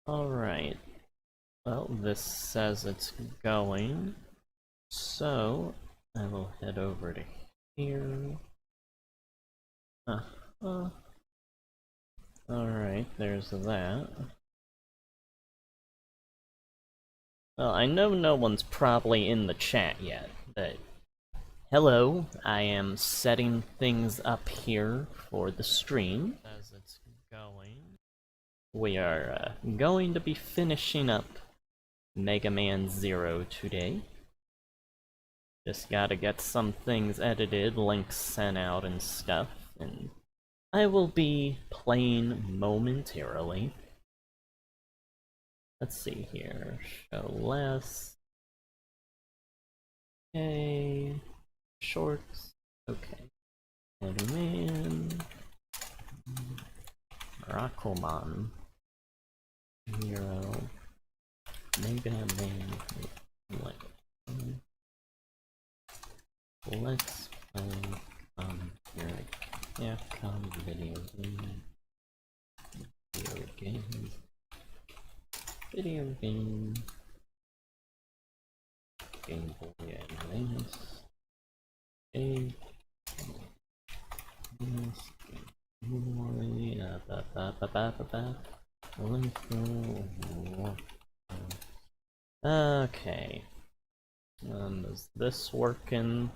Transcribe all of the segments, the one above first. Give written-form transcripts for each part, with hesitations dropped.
Alright. Well, this says it's going, so I will head over to here. Alright, there's that. Well, I know no one's probably in the chat yet, but hello, I am setting things up here for the stream. As it's going, we are going to be finishing up Mega Man Zero today. Just gotta get some things edited, links sent out and stuff, and I will be playing momentarily. Let's see here. Show less. Okay. Shorts. Okay. Mega Man. Rockman. Hero. Mega Man. Let's play here. Capcom video game. Video game. Game Boy Advance. Game Okay. Is this working?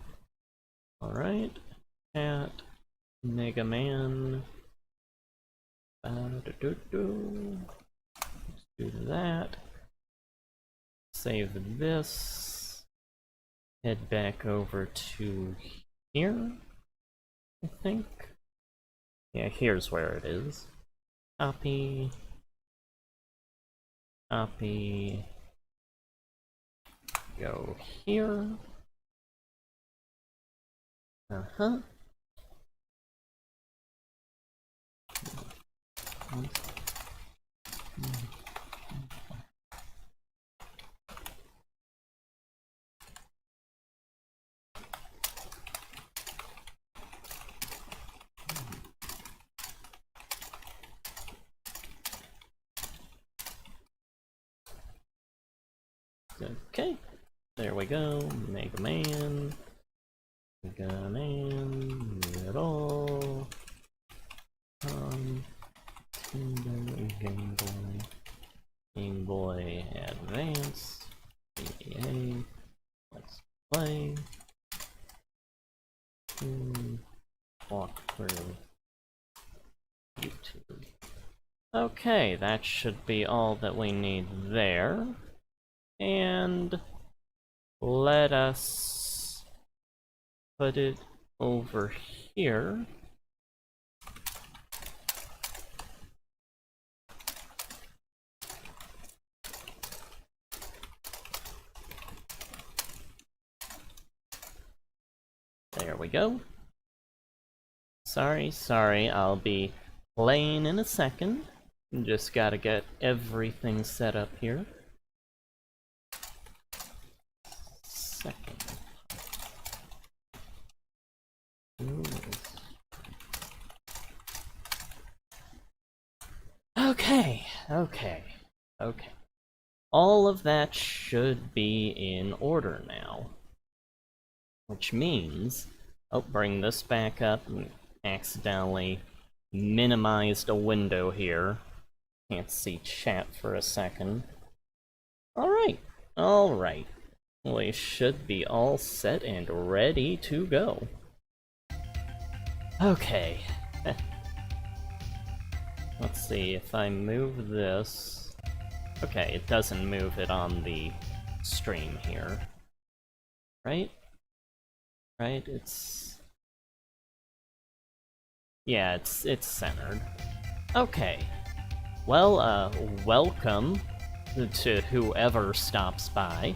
Alright. Cat. Mega Man. Let's do that. Save this. Head back over to here, I think. Yeah, here's where it is. Copy. Copy. Go here. Okay, there we go. Mega Man. Mega Man. It all. Game Boy. Game Boy Advance. GBA. Let's play. Walk through YouTube. Okay, that should be all that we need there. And let us put it over here. There we go. Sorry, I'll be playing in a second. Just gotta get everything set up here. Okay. All of that should be in order now. Which means, bring this back up and accidentally minimized a window here. Can't see chat for a second. Alright. We should be all set and ready to go. Okay. Let's see, if I move this... Okay, it doesn't move it on the stream here. Right? It's... Yeah, it's centered. Okay. Well, welcome to whoever stops by.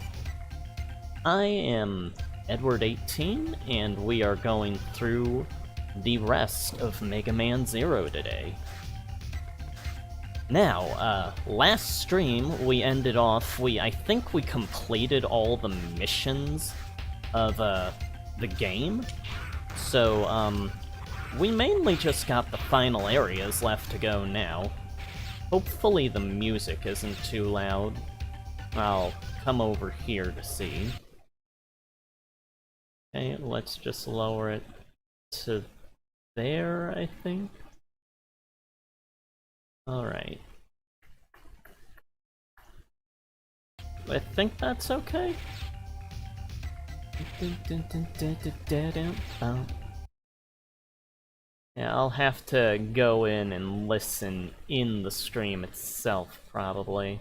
I am edward18, and we are going through the rest of Mega Man Zero today. Now, last stream we ended off, I think we completed all the missions of, the game. So, we mainly just got the final areas left to go now. Hopefully the music isn't too loud. I'll come over here to see. Okay, let's just lower it to there, I think. Alright. I think that's okay. Yeah, I'll have to go in and listen in the stream itself, probably.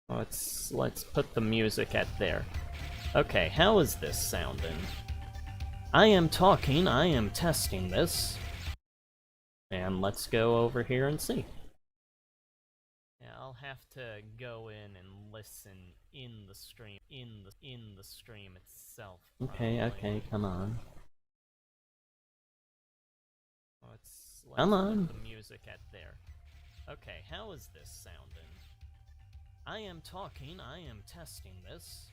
Let's put the music at there. Okay, how is this sounding? I am talking, I am testing this. And let's go over here and see. Yeah, I'll have to go in and listen in the stream itself. Probably. Okay, come on. Let's come on. Put the music at there. Okay, how is this sounding? I am talking, I am testing this.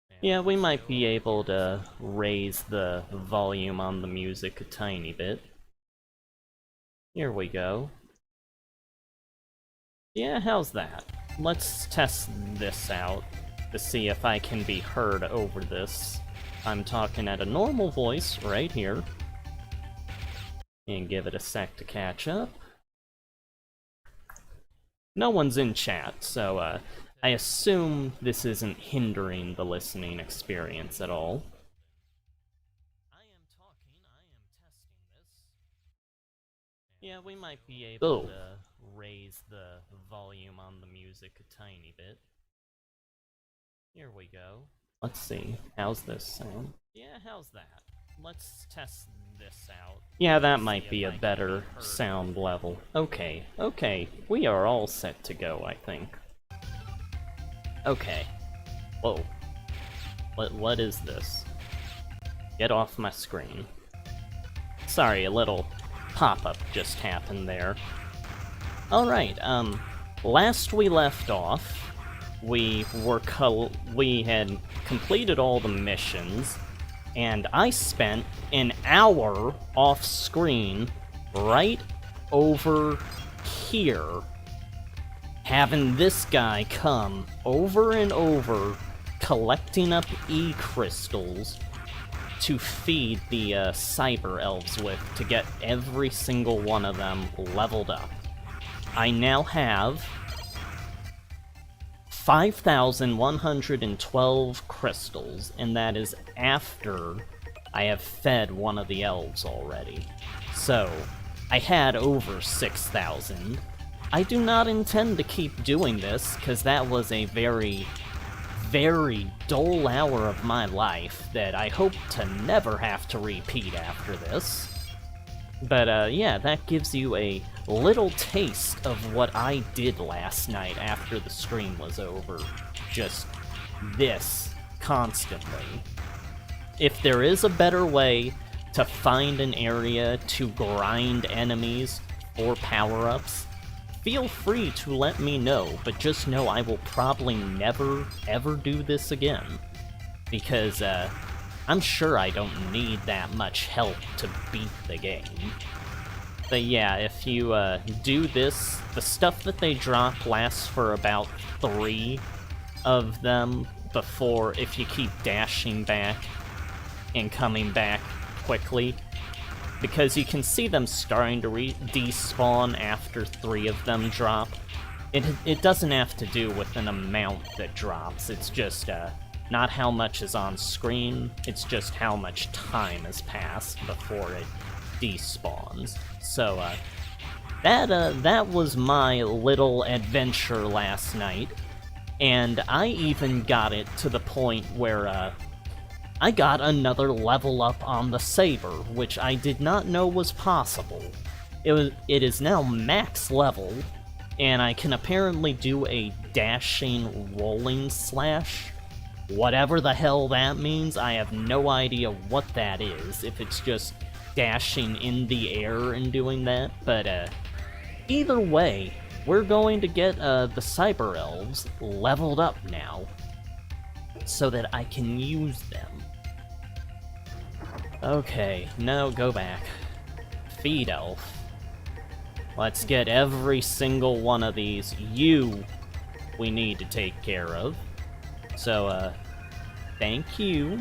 And yeah, we might be able to raise the volume on the music a tiny bit. Here we go. Yeah, how's that? Let's test this out to see if I can be heard over this. I'm talking at a normal voice right here. And give it a sec to catch up. No one's in chat, so I assume this isn't hindering the listening experience at all. Yeah, we might be able to raise the volume on the music a tiny bit. Here we go. Let's see. How's this sound? Yeah, how's that? Let's test this out. Yeah, that might be a better sound level. Okay, we are all set to go, I think. Okay. Whoa. What is this? Get off my screen. Sorry, a little pop-up just happened there. Alright, last we left off, we had completed all the missions, and I spent an hour off screen right over here having this guy come over and over collecting up E-crystals to feed the cyber elves with to get every single one of them leveled up. I now have 5,112 crystals, and that is after I have fed one of the elves already. So, I had over 6,000. I do not intend to keep doing this, because that was a very dull hour of my life that I hope to never have to repeat after this. But yeah, that gives you a little taste of what I did last night after the stream was over. Just this, constantly. If there is a better way to find an area to grind enemies or power-ups, feel free to let me know, but just know I will probably never, ever do this again. Because, I'm sure I don't need that much help to beat the game. But yeah, if you, do this, the stuff that they drop lasts for about 3 of them before, if you keep dashing back and coming back quickly. Because you can see them starting to despawn after 3 of them drop. It doesn't have to do with an amount that drops, it's just, not how much is on screen, it's just how much time has passed before it despawns. So, that was my little adventure last night, and I even got it to the point where, I got another level up on the saber, which I did not know was possible. It is now max level, and I can apparently do a dashing rolling slash. Whatever the hell that means, I have no idea what that is, if it's just dashing in the air and doing that, but either way, we're going to get the cyber elves leveled up now, so that I can use them. Okay, no, go back. Feed elf. Let's get every single one of these we need to take care of. So, thank you.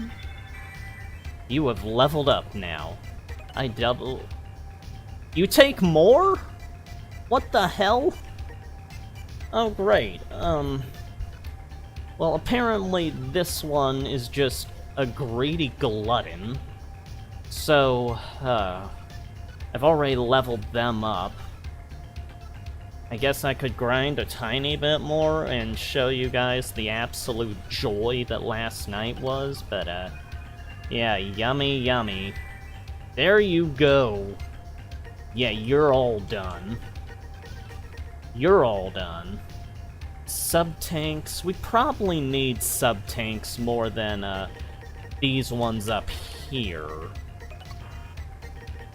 You have leveled up now. You take more? What the hell? Oh, great. Well, apparently this one is just a greedy glutton. So, I've already leveled them up. I guess I could grind a tiny bit more and show you guys the absolute joy that last night was, but, yeah, yummy, yummy. There you go. Yeah, you're all done. You're all done. Sub-tanks, we probably need sub-tanks more than, these ones up here.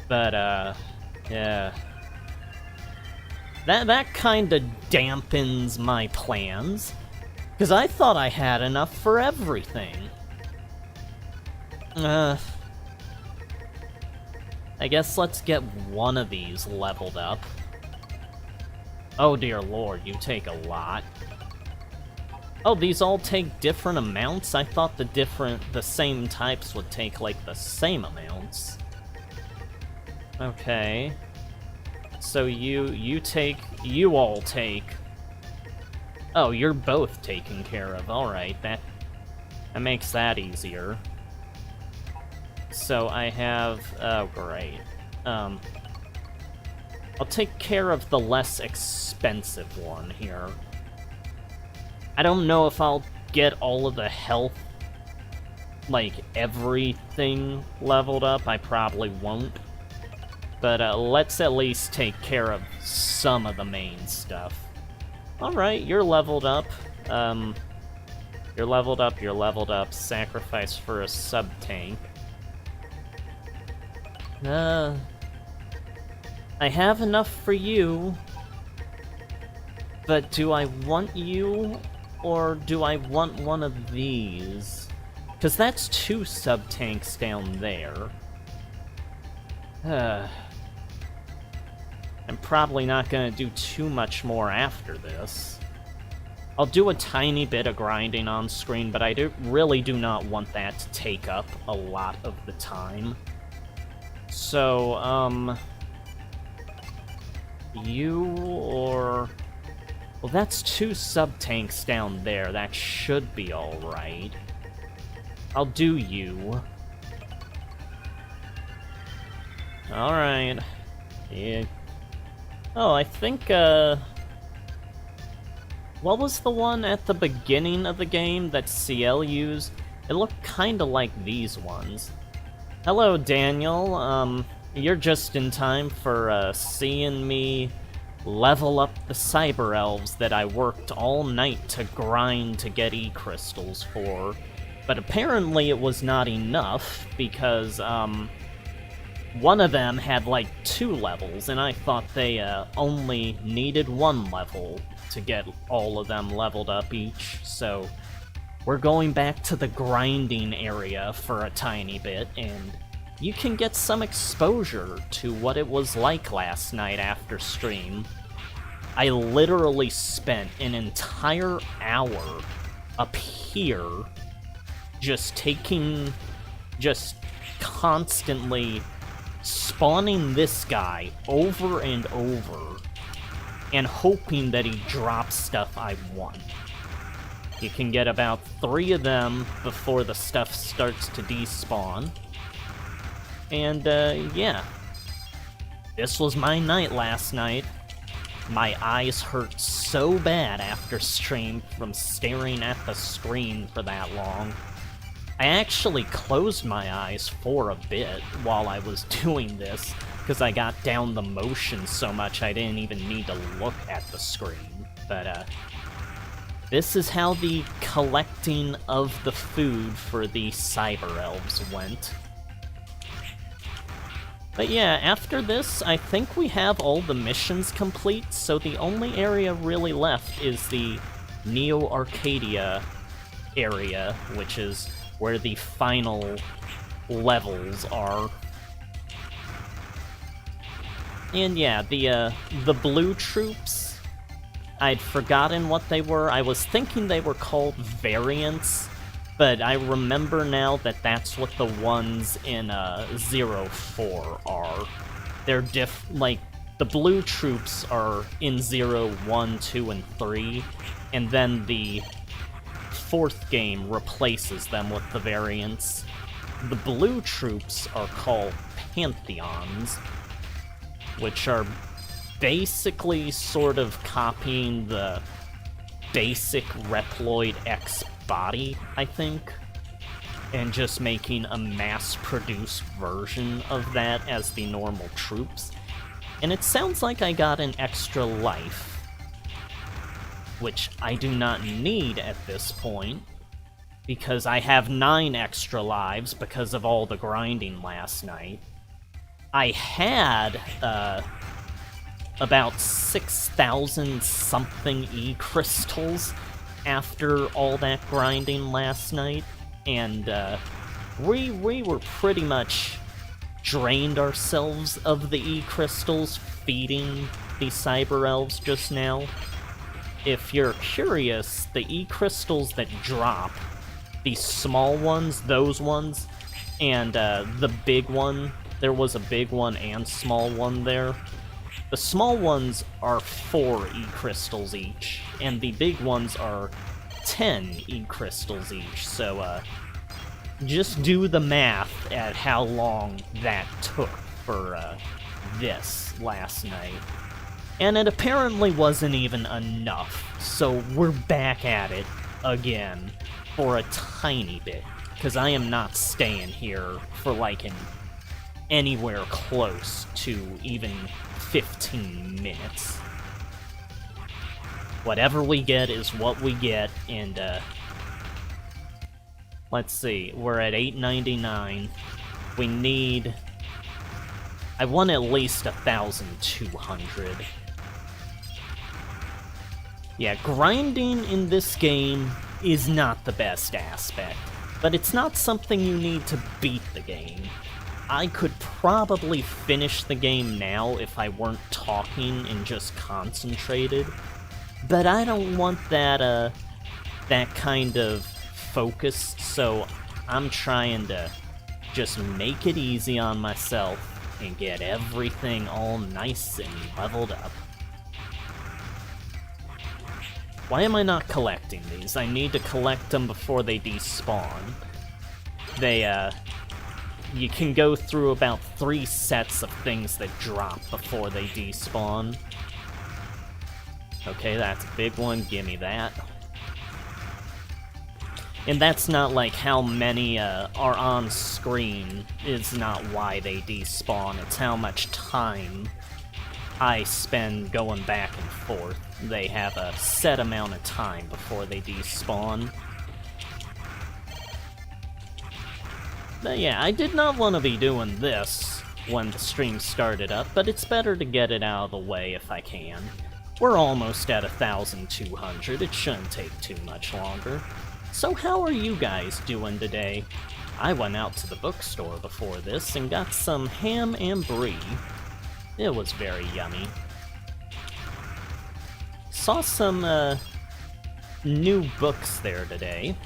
But, yeah. That kinda dampens my plans, because I thought I had enough for everything. I guess let's get one of these leveled up. Oh dear lord, you take a lot. Oh, these all take different amounts? I thought the same types would take, like, the same amounts. Okay. So you all take... Oh, you're both taken care of. Alright, that makes that easier. So I have... Oh, great. I'll take care of the less expensive one here. I don't know if I'll get all of the health, like, everything leveled up. I probably won't. But let's at least take care of some of the main stuff. Alright, you're leveled up. You're leveled up, you're leveled up. Sacrifice for a sub-tank. I have enough for you. But do I want you, or do I want one of these? Because that's 2 sub-tanks down there. I'm probably not gonna do too much more after this. I'll do a tiny bit of grinding on screen, but I really do not want that to take up a lot of the time. So, you or... Well, that's 2 sub-tanks down there. That should be alright. I'll do you. Alright. Yeah. Oh, I think, what was the one at the beginning of the game that CL used? It looked kinda like these ones. Hello, Daniel. You're just in time for, seeing me level up the cyber elves that I worked all night to grind to get E-crystals for. But apparently it was not enough, because, one of them had, like, 2 levels, and I thought they, only needed 1 level to get all of them leveled up each, so we're going back to the grinding area for a tiny bit, and you can get some exposure to what it was like last night after stream. I literally spent an entire hour up here just constantly spawning this guy over and over and hoping that he drops stuff I want. You can get about 3 of them before the stuff starts to despawn. And, yeah. This was my night last night. My eyes hurt so bad after stream from staring at the screen for that long. I actually closed my eyes for a bit while I was doing this, because I got down the motion so much I didn't even need to look at the screen. But, this is how the collecting of the food for the cyber elves went. But yeah, after this, I think we have all the missions complete, so the only area really left is the Neo Arcadia area, which is where the final levels are. And yeah, the blue troops, I'd forgotten what they were. I was thinking they were called variants, but I remember now that that's what the ones in 04 are. They're like, the blue troops are in 0, 1, 2, and 3, and then the fourth game replaces them with the variants. The blue troops are called Pantheons, which are basically sort of copying the basic Reploid X body, I think, and just making a mass-produced version of that as the normal troops. And it sounds like I got an extra life, which I do not need at this point, because I have 9 extra lives because of all the grinding last night. I had, about 6,000 something E-crystals after all that grinding last night, and, we were pretty much drained ourselves of the E-crystals feeding the Cyber Elves just now. If you're curious, the E-crystals that drop, the small ones, those ones, and, the big one, there was a big one and small one there. The small ones are 4 E-crystals each, and the big ones are 10 E-crystals each, so, just do the math at how long that took for, this last night. And it apparently wasn't even enough, so we're back at it again for a tiny bit, because I am not staying here for, like, anywhere close to even 15 minutes. Whatever we get is what we get, and, let's see, we're at 899. We need... I want at least 1,200. Yeah, grinding in this game is not the best aspect, but it's not something you need to beat the game. I could probably finish the game now if I weren't talking and just concentrated, but I don't want that, that kind of focus, so I'm trying to just make it easy on myself and get everything all nice and leveled up. Why am I not collecting these? I need to collect them before they despawn. They, you can go through about 3 sets of things that drop before they despawn. Okay, that's a big one, gimme that. And that's not like how many are on screen is not why they despawn, it's how much time I spend going back and forth. They have a set amount of time before they despawn. But yeah, I did not want to be doing this when the stream started up, but it's better to get it out of the way if I can. We're almost at 1,200, it shouldn't take too much longer. So how are you guys doing today? I went out to the bookstore before this and got some ham and brie. It was very yummy. Saw some, new books there today.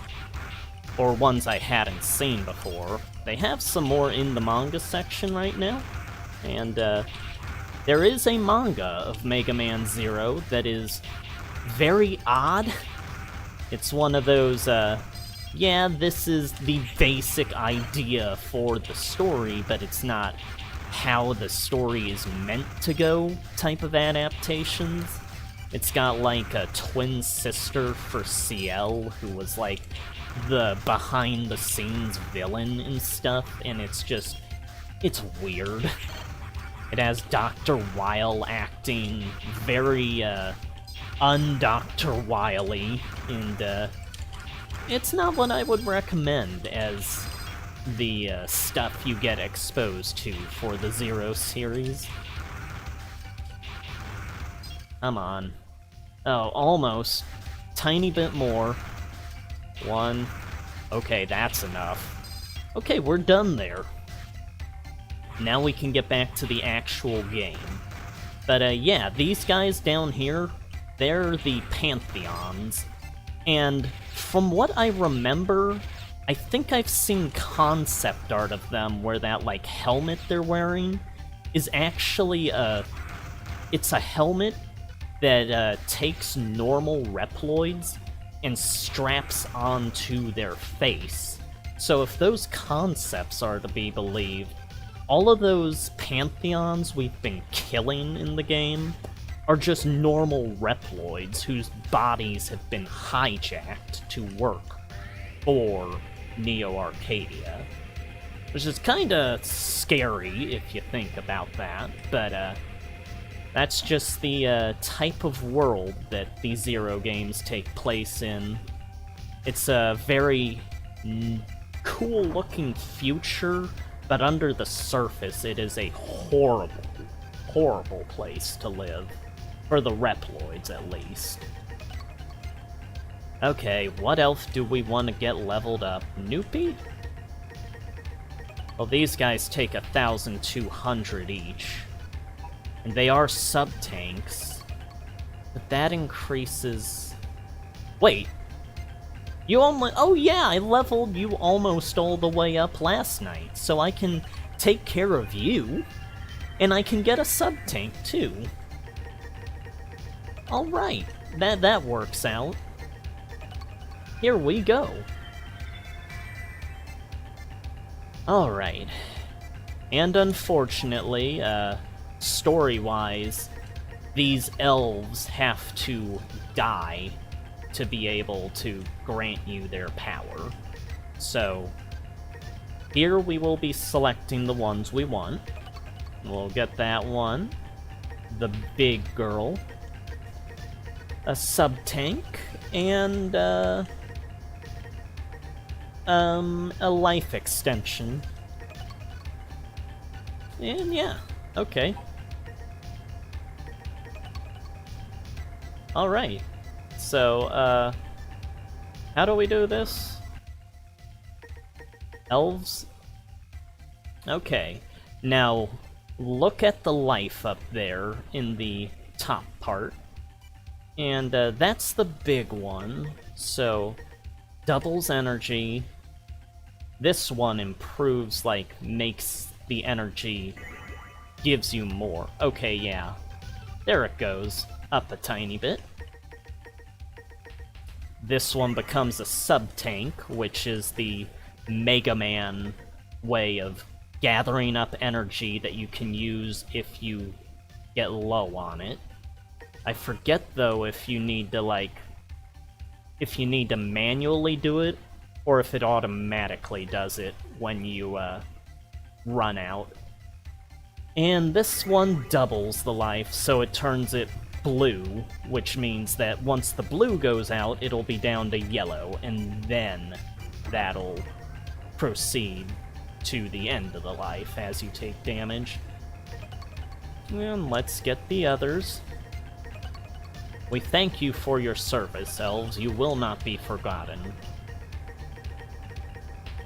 Or ones I hadn't seen before. They have some more in the manga section right now. And, there is a manga of Mega Man Zero that is very odd. It's one of those, yeah, this is the basic idea for the story, but it's not how the story is meant to go type of adaptations. It's got, like, a twin sister for CL, who was, like, the behind-the-scenes villain and stuff, and it's just... it's weird. It has Dr. Weil acting very, un-Dr. Wily, and, it's not what I would recommend as the, stuff you get exposed to for the Zero series. Come on. Oh, almost. Tiny bit more. 1. Okay, that's enough. Okay, we're done there. Now we can get back to the actual game. But yeah, these guys down here, they're the Pantheons. And from what I remember, I think I've seen concept art of them where that, like, helmet they're wearing is actually it's a helmet that takes normal Reploids and straps onto their face. So if those concepts are to be believed, all of those Pantheons we've been killing in the game are just normal Reploids whose bodies have been hijacked to work for Neo Arcadia. Which is kinda scary if you think about that, but that's just the type of world that these Zero games take place in. It's a very cool-looking future, but under the surface it is a horrible, horrible place to live. For the Reploids, at least. Okay, what elf do we want to get leveled up? Noopy? Well, these guys take 1,200 each. And they are sub-tanks. But that increases... Wait! You almost... Oh yeah, I leveled you almost all the way up last night, so I can take care of you, and I can get a sub-tank too. Alright, that works out. Here we go. Alright. And unfortunately, story-wise, these elves have to die to be able to grant you their power. So, here we will be selecting the ones we want. We'll get that one. The big girl. A sub-tank, and, a life extension. And yeah, okay. Alright, so, how do we do this? Elves? Okay, now, look at the life up there in the top part. And that's the big one, so doubles energy. This one improves, like, makes the energy, gives you more. Okay, yeah. There it goes, up a tiny bit. This one becomes a sub-tank, which is the Megaman way of gathering up energy that you can use if you get low on it. I forget, though, if you need to, like, if you need to manually do it, or if it automatically does it when you, run out. And this one doubles the life, so it turns it blue, which means that once the blue goes out, it'll be down to yellow, and then that'll proceed to the end of the life as you take damage. And let's get the others. We thank you for your service, elves. You will not be forgotten.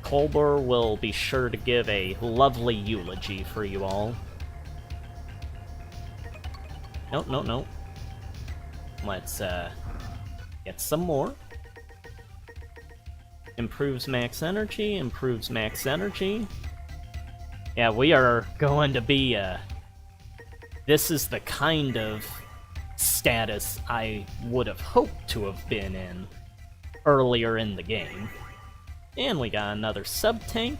Kolber will be sure to give a lovely eulogy for you all. Nope, nope, nope. Let's, get some more. Improves max energy, improves max energy. Yeah, we are going to be, this is the kind of status I would have hoped to have been in earlier in the game. And we got another sub-tank,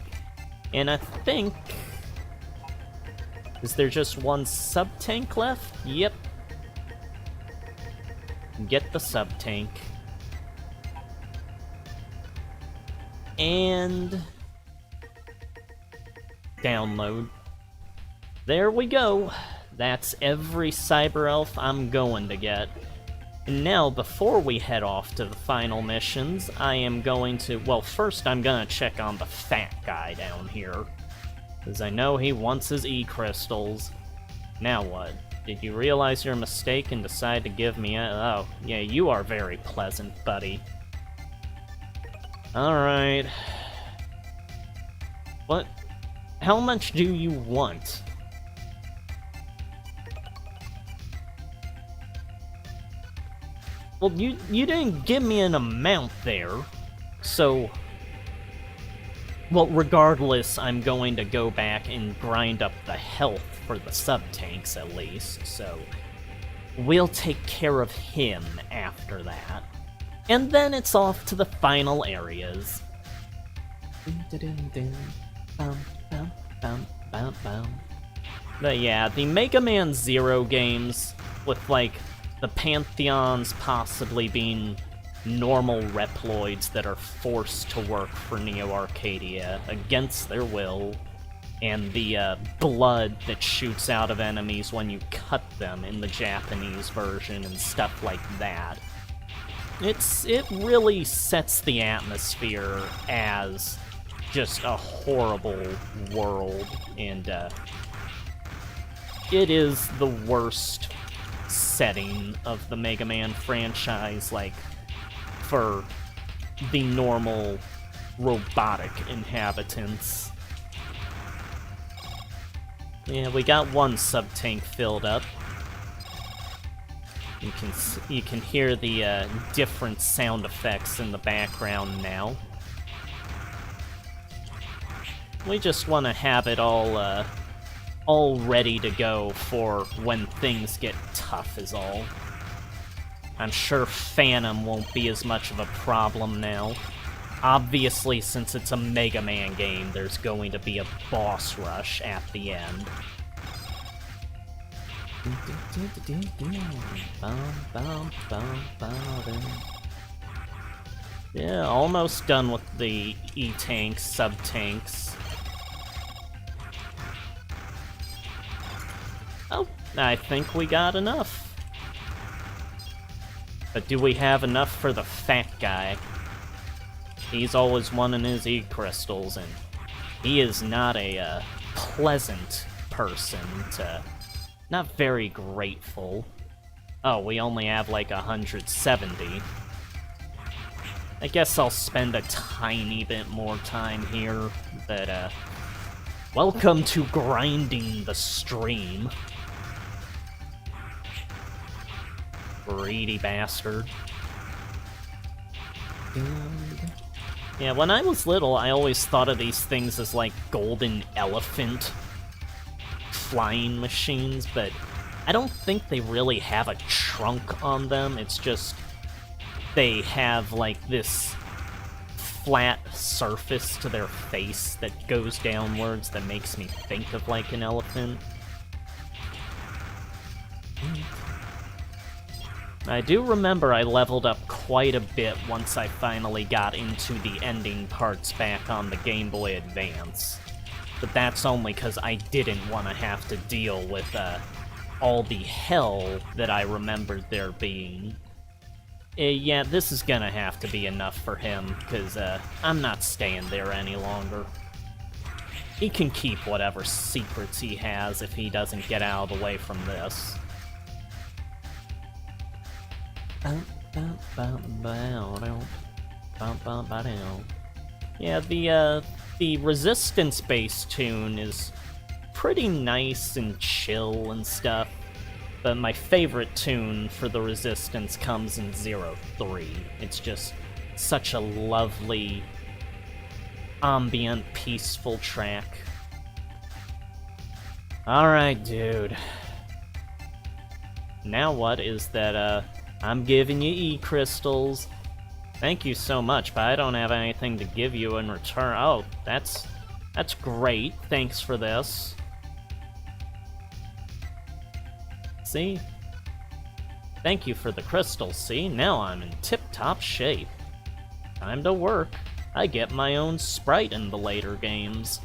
and I think... Is there just one sub-tank left? Yep. Get the sub-tank. And... download. There we go. That's every cyber elf I'm going to get. And now, before we head off to the final missions, I am going to... Well, first I'm gonna check on the fat guy down here. Because I know he wants his E-crystals. Now what? Did you realize your mistake and decide to give me a... Oh, yeah, you are very pleasant, buddy. Alright. What? How much do you want? Well, you didn't give me an amount there, so... Well, regardless, I'm going to go back and grind up the health for the sub-tanks at least, so... We'll take care of him after that. And then it's off to the final areas. But yeah, the Mega Man Zero games, with like the Pantheons possibly being normal Reploids that are forced to work for Neo Arcadia against their will, and the blood that shoots out of enemies when you cut them in the Japanese version and stuff like that. It really sets the atmosphere as just a horrible world, and it is the worst setting of the Mega Man franchise, like, for the normal robotic inhabitants. Yeah, we got one sub-tank filled up. You can hear the different sound effects in the background now. We just want to have it all ready to go for when things get tough is all. I'm sure Phantom won't be as much of a problem now. Obviously, since it's a Mega Man game, there's going to be a boss rush at the end. Yeah, almost done with the E-tanks, sub-tanks. Oh, I think we got enough. But do we have enough for the fat guy? He's always wanting his E-crystals, and he is not a pleasant person to... Not very grateful. Oh, we only have like 170. I guess I'll spend a tiny bit more time here, but welcome to grinding the stream. Greedy bastard. Yeah, when I was little, I always thought of these things as like golden elephant flying machines, but I don't think they really have a trunk on them. It's just they have like this flat surface to their face that goes downwards that makes me think of like an elephant. I do remember I leveled up quite a bit once I finally got into the ending parts back on the Game Boy Advance. But that's only because I didn't want to have to deal with all the hell that I remembered there being. Yeah, this is gonna have to be enough for him, because I'm not staying there any longer. He can keep whatever secrets he has if he doesn't get out of the way from this. Yeah, the Resistance-based tune is pretty nice and chill and stuff, but my favorite tune for the Resistance comes in 03. It's just such a lovely, ambient, peaceful track. Alright, dude. Now what is that, I'm giving you E-crystals. Thank you so much, but I don't have anything to give you in return. Oh, that's great. Thanks for this. See? Thank you for the crystals, see? Now I'm in tip-top shape. Time to work. I get my own sprite in the later games.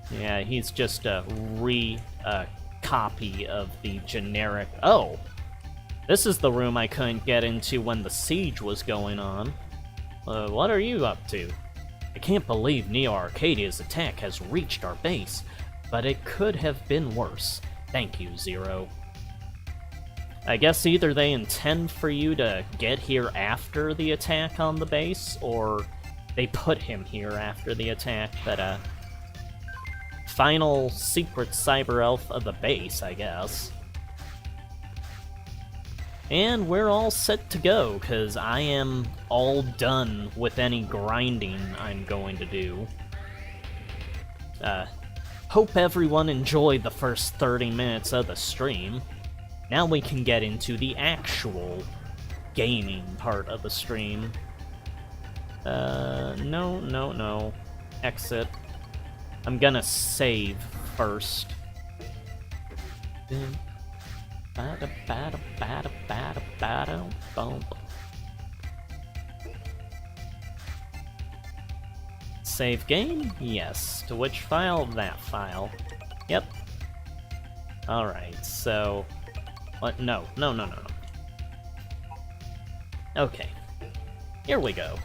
Yeah, he's just a copy of the generic... Oh! This is the room I couldn't get into when the siege was going on. What are you up to? I can't believe Neo Arcadia's attack has reached our base, but it could have been worse. Thank you, Zero. I guess either they intend for you to get here after the attack on the base, or they put him here after the attack, but final secret cyber elf of the base, I guess. And we're all set to go, because I am all done with any grinding I'm going to do. Hope everyone enjoyed the first 30 minutes of the stream. Now we can get into the actual gaming part of the stream. No. Exit. I'm gonna save first. Save game? Yes. To which file? That file. Yep. Alright, so... What? No. Okay. Here we go.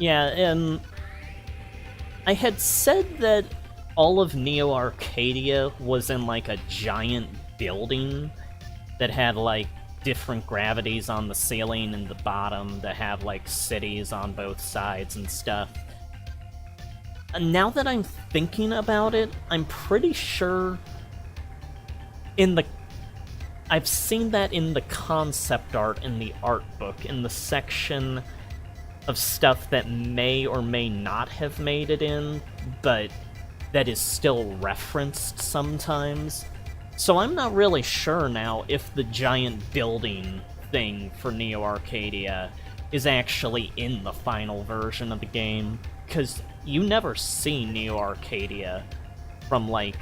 Yeah, I had said that all of Neo Arcadia was in, like, a giant building that had, like, different gravities on the ceiling and the bottom that have, like, cities on both sides and stuff. And now that I'm thinking about it, I'm pretty sure I've seen that in the concept art in the art book, in the section of stuff that may or may not have made it in, but that is still referenced sometimes. So I'm not really sure now if the giant building thing for Neo Arcadia is actually in the final version of the game, because you never see Neo Arcadia from, like,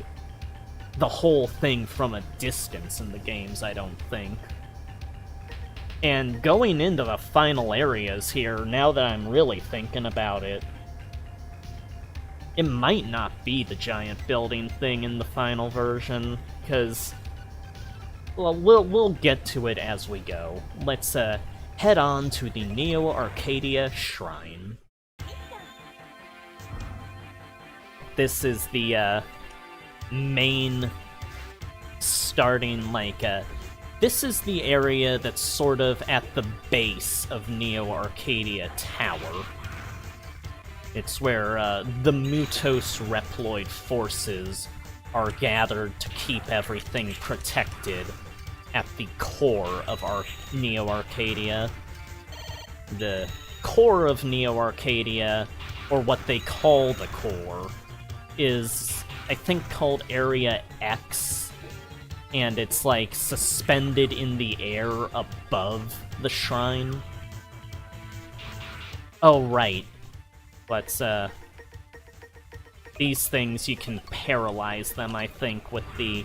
the whole thing from a distance in the games, I don't think. And going into the final areas here, now that I'm really thinking about it, it might not be the giant building thing in the final version, because, well, we'll get to it as we go. Let's head on to the Neo Arcadia Shrine. This is the main starting, like, this is the area that's sort of at the base of Neo Arcadia Tower. It's where the Mutos Reploid forces are gathered to keep everything protected at the core of Neo Arcadia. The core of Neo Arcadia, or what they call the core, is, I think, called Area X, and it's, like, suspended in the air above the shrine. Oh, right. But, these things, you can paralyze them, I think, with the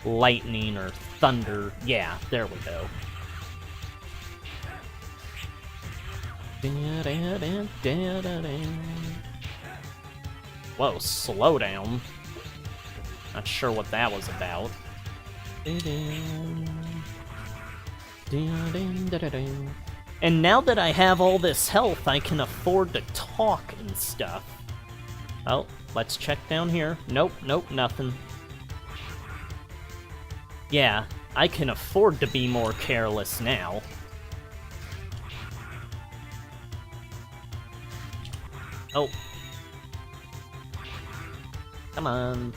lightning or thunder. Yeah, there we go. Whoa, slow down. Not sure what that was about. And now that I have all this health, I can afford to talk and stuff. Oh, let's check down here. Nope, nothing. Yeah, I can afford to be more careless now. Oh. Come on.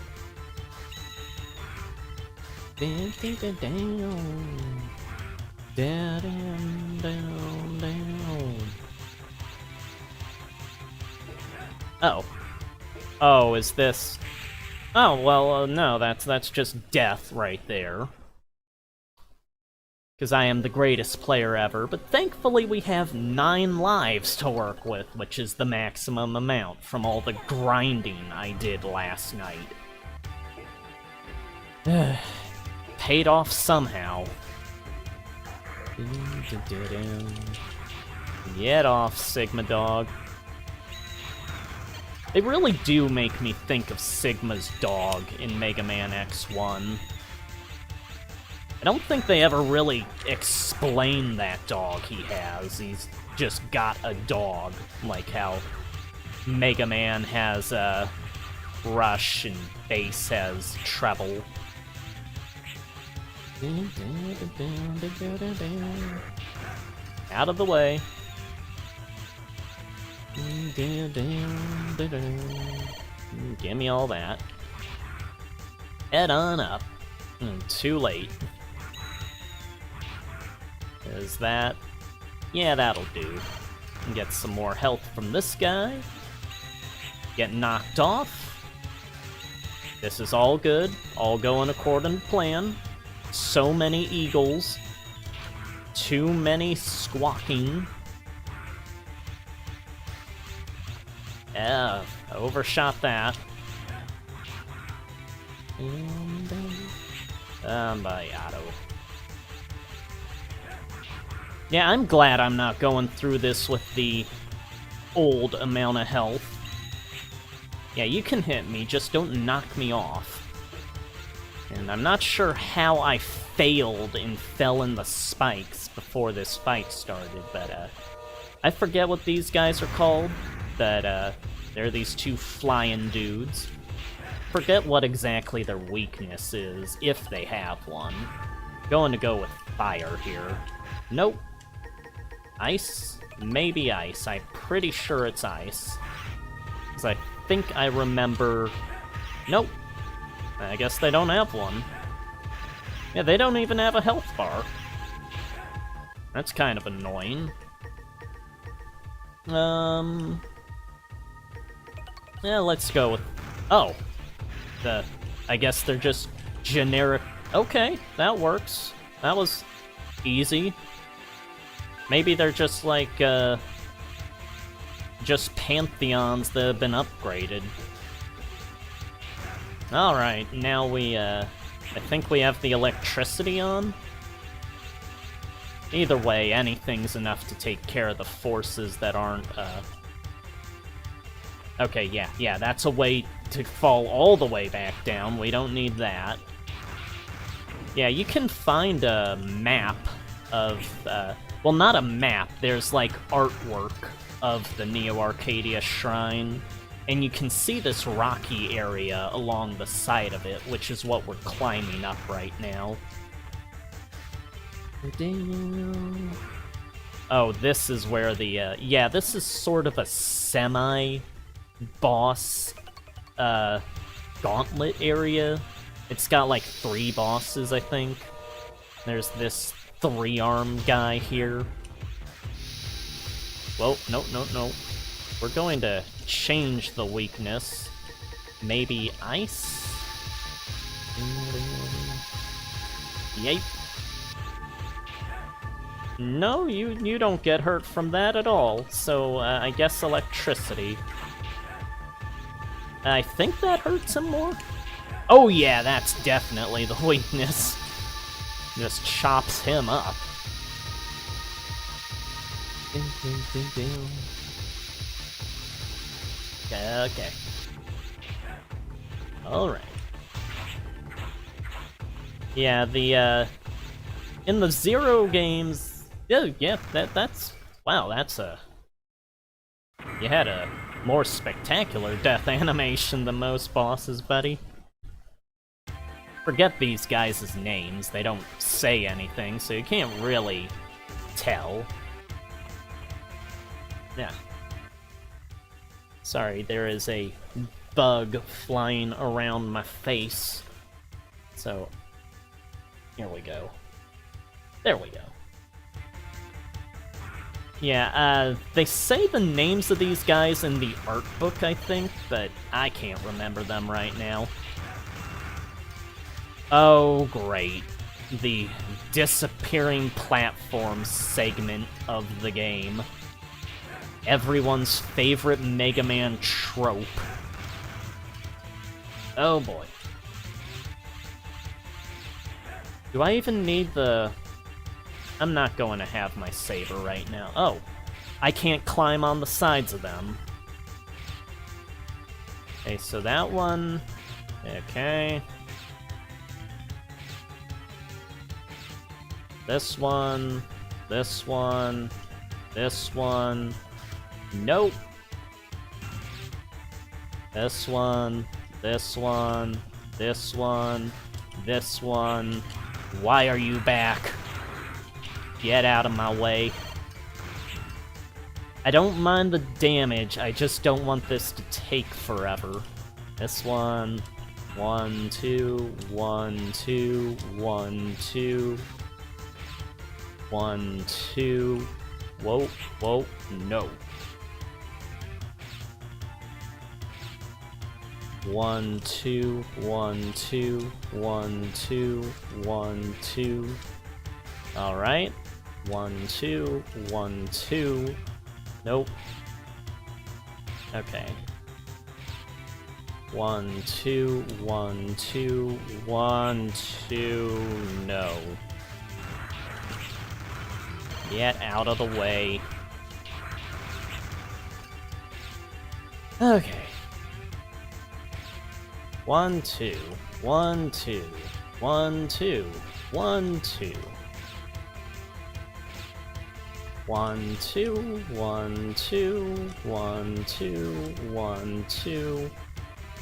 Down. Oh. Oh, is this... Oh, well, no, that's just death right there. Because I am the greatest player ever, but thankfully we have 9 lives to work with, which is the maximum amount from all the grinding I did last night. Paid off somehow. Get off, Sigma Dog. They really do make me think of Sigma's dog in Mega Man X1. I don't think they ever really explain that dog he has. He's just got a dog, like how Mega Man has Rush and Bass has Treble. Out of the way. Give me all that. Head on up. Too late. Is that... yeah, that'll do. Get some more health from this guy. Get knocked off. This is all good. All going according to plan. So many eagles. Too many squawking. Yeah, I overshot that. Bayado. Yeah, I'm glad I'm not going through this with the old amount of health. Yeah, you can hit me, just don't knock me off. And I'm not sure how I failed and fell in the spikes before this fight started, but I forget what these guys are called. But they're these two flying dudes. Forget what exactly their weakness is, if they have one. Going to go with fire here. Nope. Ice? Maybe ice. I'm pretty sure it's ice. Because I think I remember... nope. I guess they don't have one. Yeah, they don't even have a health bar. That's kind of annoying. Yeah, let's go with... oh. I guess they're just generic... okay, that works. That was easy. Maybe they're just like, just pantheons that have been upgraded. Alright, now we, I think we have the electricity on? Either way, anything's enough to take care of the forces that aren't, okay, yeah, that's a way to fall all the way back down. We don't need that. Yeah, you can find a map of, well, not a map, there's, like, artwork of the Neo Arcadia Shrine, and you can see this rocky area along the side of it, which is what we're climbing up right now. Oh, this is where the, yeah, this is sort of a semi-boss, gauntlet area. It's got, like, 3 bosses, I think. There's this 3-arm guy here. Whoa, no. We're going to change the weakness. Maybe ice? Yep. No, you don't get hurt from that at all, so I guess electricity. I think that hurts him more? Oh yeah, that's definitely the weakness. Just chops him up. Okay. Alright. Yeah, the, in the Zero games... yeah, that's... wow, that's a... you had a more spectacular death animation than most bosses, buddy. Forget these guys' names, they don't say anything, so you can't really tell. Yeah. Sorry, there is a bug flying around my face. So, here we go. There we go. Yeah, they say the names of these guys in the art book, I think, but I can't remember them right now. Oh, great. The disappearing platform segment of the game. Everyone's favorite Megaman trope. Oh boy. Do I even need the... I'm not going to have my saber right now. Oh, I can't climb on the sides of them. Okay, so that one... okay. This one... this one... this one... nope. This one, this one, this one, this one. Why are you back? Get out of my way. I don't mind the damage, I just don't want this to take forever. This one, 1, 2, 1, 2, 1, 2. 1, 2. Whoa, whoa, no. 1, 2, 1, 2, 1, 2, 1, 2. Alright. 1, 2, 1, 2. Nope. Okay. 1, 2, 1, 2, 1, 2, no. Get out of the way. Okay. 1, 2, 1, 2, 1, 2, 1, 2. 1, 2, 1, 2, 1, 2, 1, 2.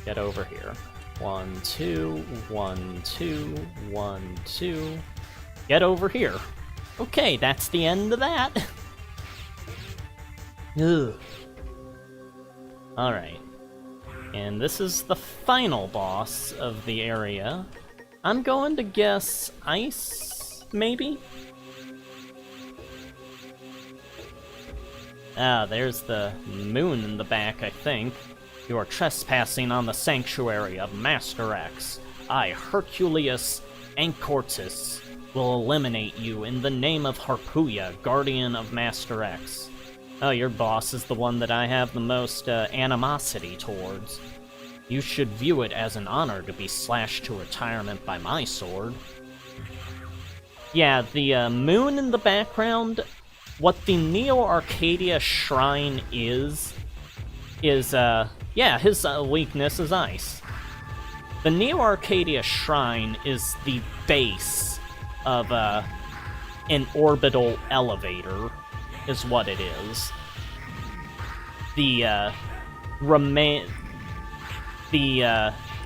Get over here. 1, 2, 1, 2, 1, 2. Get over here. Okay, that's the end of that. Ugh. Alright. And this is the final boss of the area. I'm going to guess ice, maybe? Ah, there's the moon in the back, I think. You are trespassing on the sanctuary of Master X. I, Herculeus Ancortis, will eliminate you in the name of Harpuya, guardian of Master X. Oh, your boss is the one that I have the most animosity towards. You should view it as an honor to be slashed to retirement by my sword. Yeah, the moon in the background, what the Neo Arcadia shrine is, yeah, his weakness is ice. The Neo Arcadia shrine is the base of an orbital elevator, is what it is. The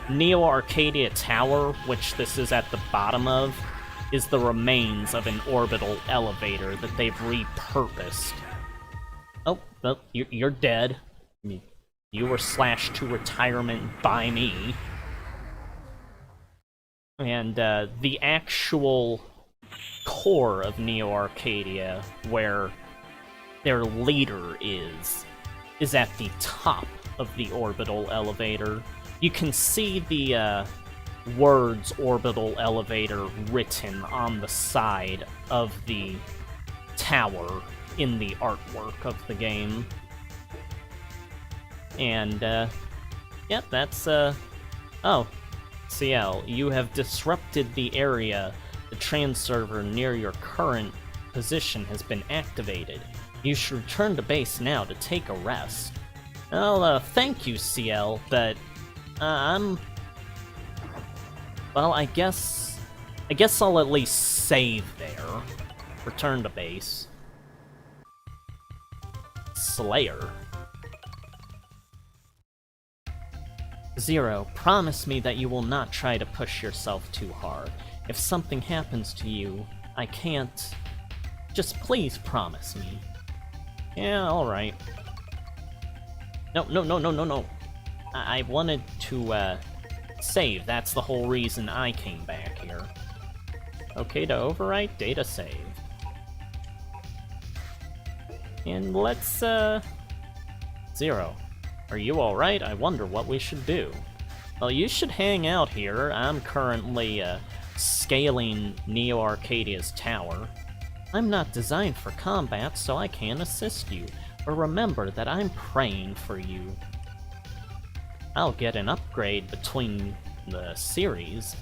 Neo Arcadia Tower, which this is at the bottom of, is the remains of an orbital elevator that they've repurposed. Oh, well, you're dead. You were slashed to retirement by me. And the actual core of Neo Arcadia, where their leader is at the top of the orbital elevator. You can see the words orbital elevator written on the side of the tower in the artwork of the game. And, yep, that's, oh, CL, you have disrupted the area. The transserver near your current position has been activated. You should return to base now to take a rest. Well, thank you, CL, but, well, I guess I'll at least save there. Return to base. Slayer. Zero, promise me that you will not try to push yourself too hard. If something happens to you, I can't... Just please promise me. Yeah, alright. No. I wanted to, save. That's the whole reason I came back here. Okay to overwrite, data save. And let's, Zero. Are you alright? I wonder what we should do. Well, you should hang out here. I'm currently, scaling Neo Arcadia's tower. I'm not designed for combat, so I can't assist you. But remember that I'm praying for you. I'll get an upgrade between the series.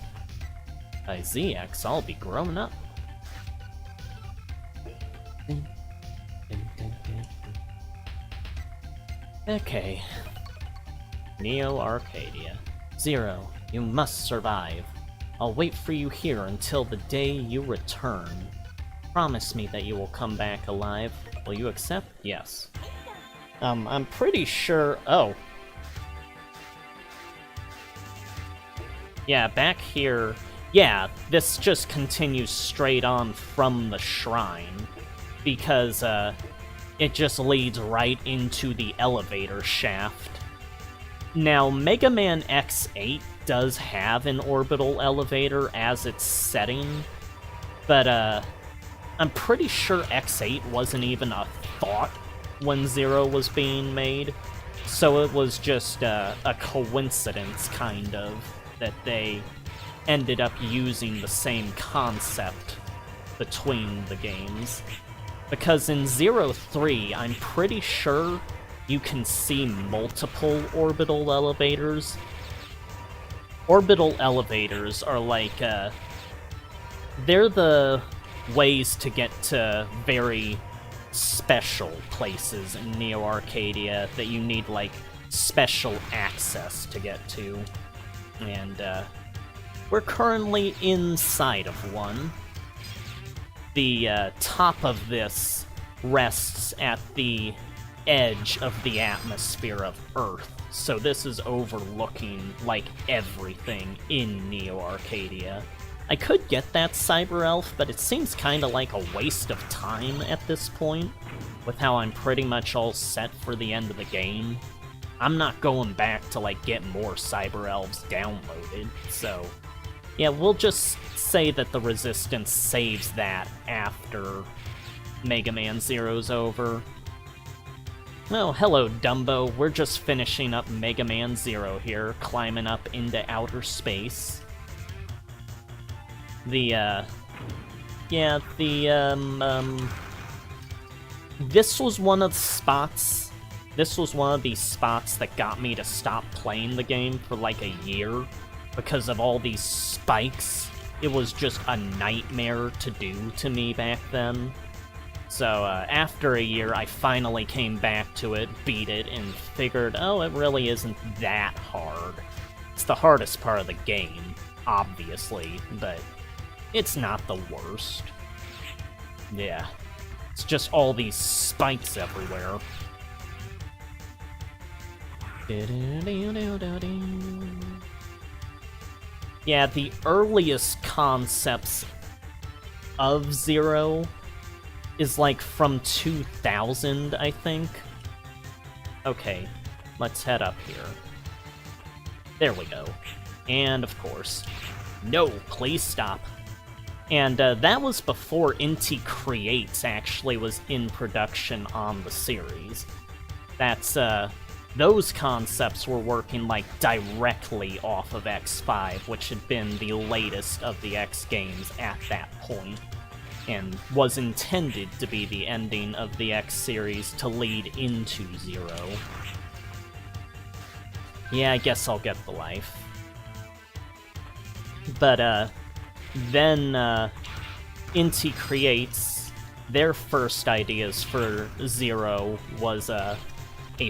By ZX, I'll be grown up. Okay. Neo Arcadia. Zero, you must survive. I'll wait for you here until the day you return. Promise me that you will come back alive. Will you accept? Yes. I'm pretty sure... Oh. Yeah, back here... Yeah, this just continues straight on from the shrine. Because, it just leads right into the elevator shaft. Now, Megaman X8 does have an orbital elevator as its setting, but, I'm pretty sure X8 wasn't even a thought when Zero was being made, so it was just a coincidence, kind of, that they ended up using the same concept between the games. Because in Zero 3, I'm pretty sure you can see multiple orbital elevators. Orbital elevators are like, they're the ways to get to very special places in Neo Arcadia that you need, like, special access to get to. And, we're currently inside of one. The, top of this rests at the edge of the atmosphere of Earth, so this is overlooking, like, everything in Neo Arcadia. I could get that Cyber Elf, but it seems kinda like a waste of time at this point, with how I'm pretty much all set for the end of the game. I'm not going back to, like, get more Cyber Elves downloaded, so yeah, we'll just say that the Resistance saves that after Mega Man Zero's over. Oh, hello, Dumbo. We're just finishing up Mega Man Zero here, climbing up into outer space. This was one of the spots. This was one of these spots that got me to stop playing the game for like a year because of all these spikes. It was just a nightmare to do to me back then. So after a year, I finally came back to it, beat it, and figured, oh, it really isn't that hard. It's the hardest part of the game, obviously, but it's not the worst. Yeah. It's just all these spikes everywhere. Yeah, the earliest concepts of Zero is like from 2000, I think. Okay, let's head up here. There we go. And of course, no, please stop. And that was before Inti Creates actually was in production on the series. That's, those concepts were working, like, directly off of X5, which had been the latest of the X games at that point, and was intended to be the ending of the X series to lead into Zero. Yeah, I guess I'll get the life. But, then, Inti Creates, their first ideas for Zero was, a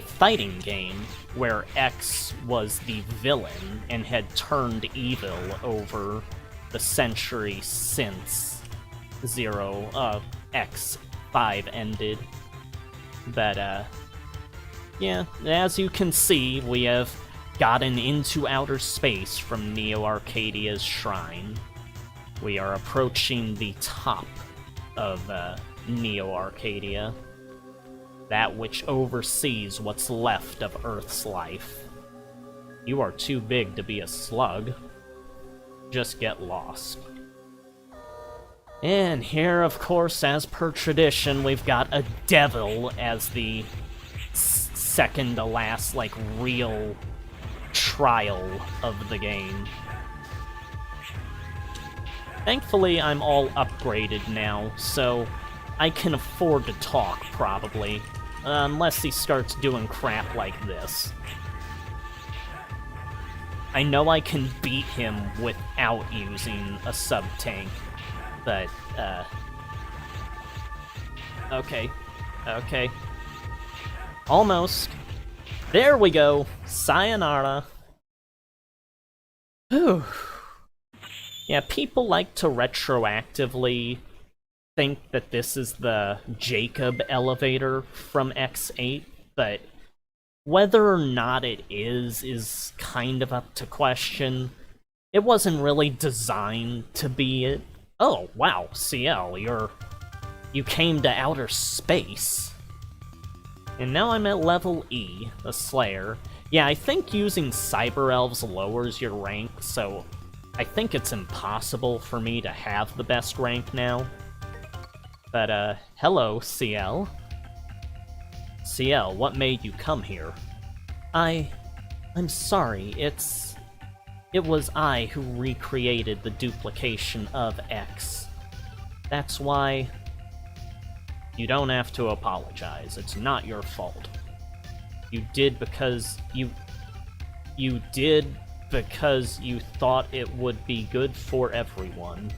fighting game where X was the villain and had turned evil over the century since X5 ended. But, yeah, as you can see, we have gotten into outer space from Neo Arcadia's shrine. We are approaching the top of Neo Arcadia, that which oversees what's left of Earth's life. You are too big to be a slug. Just get lost. And here, of course, as per tradition, we've got a devil as the second to last, like, real trial of the game. Thankfully, I'm all upgraded now, so I can afford to talk, probably. Unless he starts doing crap like this. I know I can beat him without using a sub-tank, but, okay. Okay. Almost. There we go! Sayonara! Whew. Yeah, people like to retroactively think that this is the Jacob elevator from X8, but whether or not it is kind of up to question. It wasn't really designed to be it. Oh, wow, CL, you came to outer space. And now I'm at level E, the Slayer. Yeah, I think using Cyber Elves lowers your rank, so I think it's impossible for me to have the best rank now. But, hello, CL. CL, what made you come here? I'm sorry, it was I who recreated the duplication of X. That's why... You don't have to apologize, it's not your fault. You did because you thought it would be good for everyone.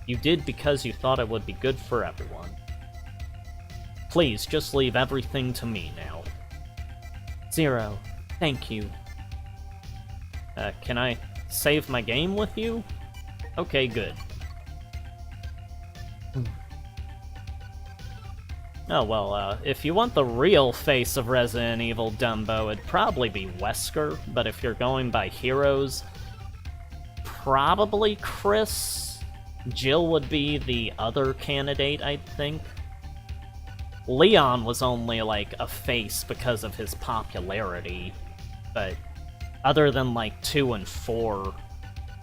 You did because you thought it would be good for everyone. Please, just leave everything to me now. Zero, thank you. Can I save my game with you? Okay, good. Oh, well, if you want the real face of Resident Evil Dumbo, it'd probably be Wesker, but if you're going by heroes, probably Chris. Jill would be the other candidate, I think. Leon was only, like, a face because of his popularity, but other than, like, 2 and 4,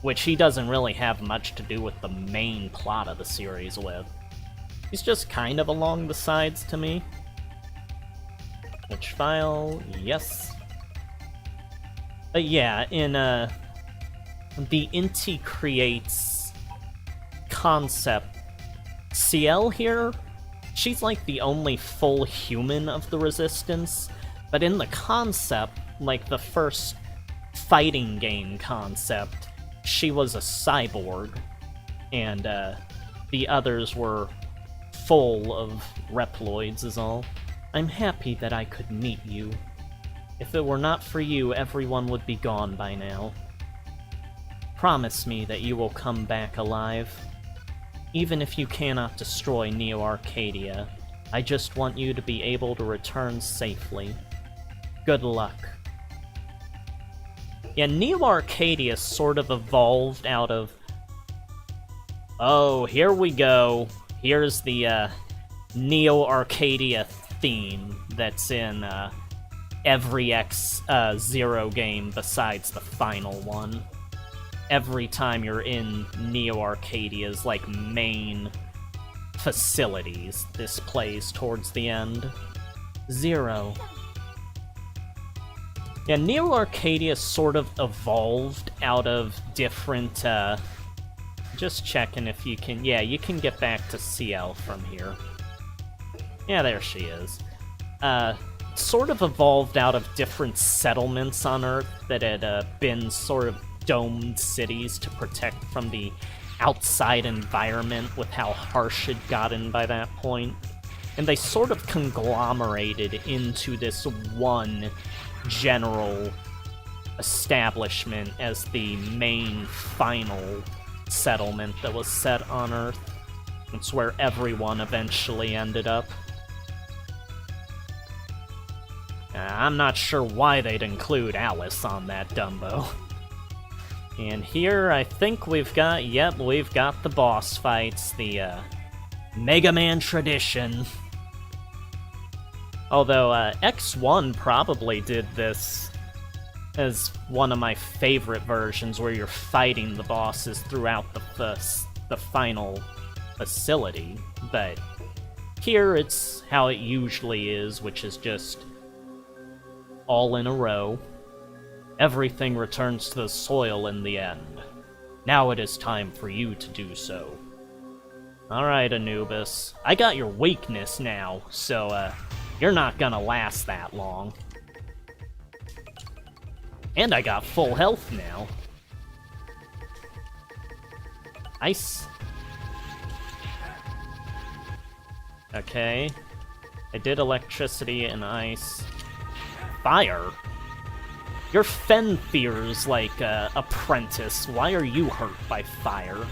which he doesn't really have much to do with the main plot of the series with. He's just kind of along the sides to me. Which file? Yes. But yeah, in, the Inti Creates concept, CL here, she's like the only full human of the Resistance, but in the concept, like the first fighting game concept, she was a cyborg, and, the others were full of Reploids is all. I'm happy that I could meet you. If it were not for you, everyone would be gone by now. Promise me that you will come back alive. Even if you cannot destroy Neo Arcadia, I just want you to be able to return safely. Good luck. Yeah, Neo Arcadia sort of evolved out of... Oh, here we go. Here's the, Neo Arcadia theme that's in, every X-Zero game besides the final one. Every time you're in Neo Arcadia's, like, main facilities, this plays towards the end. Zero. Yeah, Neo Arcadia sort of evolved out of different, just checking if you can... Yeah, you can get back to CL from here. Yeah, there she is. Sort of evolved out of different settlements on Earth that had been sort of domed cities to protect from the outside environment with how harsh it gotten by that point. And they sort of conglomerated into this one general establishment as the main final settlement that was set on Earth. It's where everyone eventually ended up. I'm not sure why they'd include Alice on that Dumbo. And here, I think we've got, yep, we've got the boss fights, the, Megaman tradition. Although, X1 probably did this as one of my favorite versions, where you're fighting the bosses throughout the final facility, but here it's how it usually is, which is just all in a row. Everything returns to the soil in the end. Now it is time for you to do so. Alright, Anubis. I got your weakness now, so, you're not gonna last that long. And I got full health now. Ice. Okay. I did electricity and ice. Fire? You're Fenfear's, like, apprentice. Why are you hurt by fire?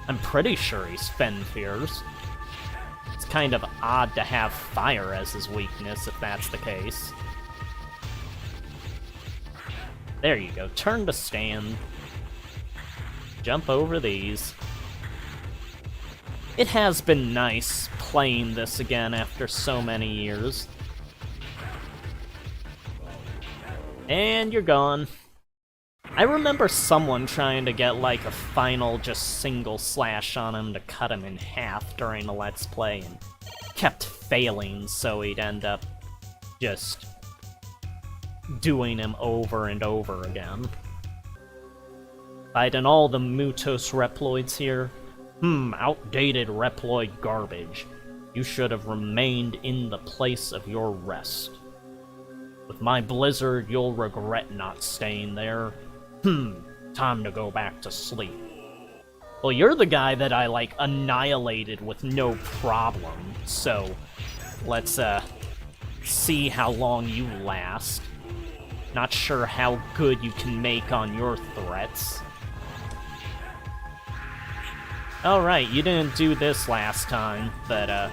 I'm pretty sure he's Fenfear's. It's kind of odd to have fire as his weakness, if that's the case. There you go. Turn to stand. Jump over these. It has been nice playing this again after so many years. And you're gone. I remember someone trying to get, like, a final just single slash on him to cut him in half during a Let's Play, and kept failing, so he'd end up just doing him over and over again. Fighting all the Mutos Reploids here. Outdated Reploid garbage. You should have remained in the place of your rest. With my blizzard, you'll regret not staying there. Time to go back to sleep. Well, you're the guy that I, like, annihilated with no problem, so let's, see how long you last. Not sure how good you can make on your threats. Alright, you didn't do this last time, but,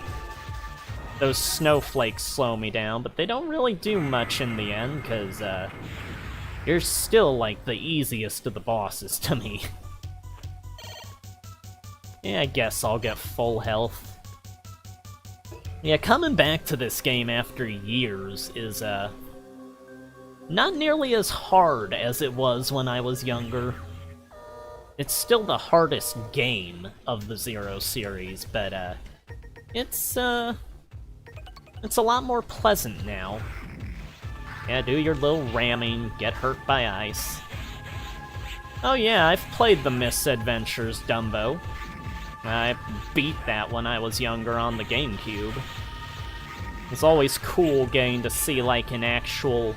those snowflakes slow me down, but they don't really do much in the end, because, you're still, like, the easiest of the bosses to me. Yeah, I guess I'll get full health. Yeah, coming back to this game after years is, not nearly as hard as it was when I was younger. It's still the hardest game of the Zero series, but, it's a lot more pleasant now. Yeah, do your little ramming, get hurt by ice. Oh yeah, I've played the Misadventures Dumbo. I beat that when I was younger on the GameCube. It's always cool getting to see, like, an actual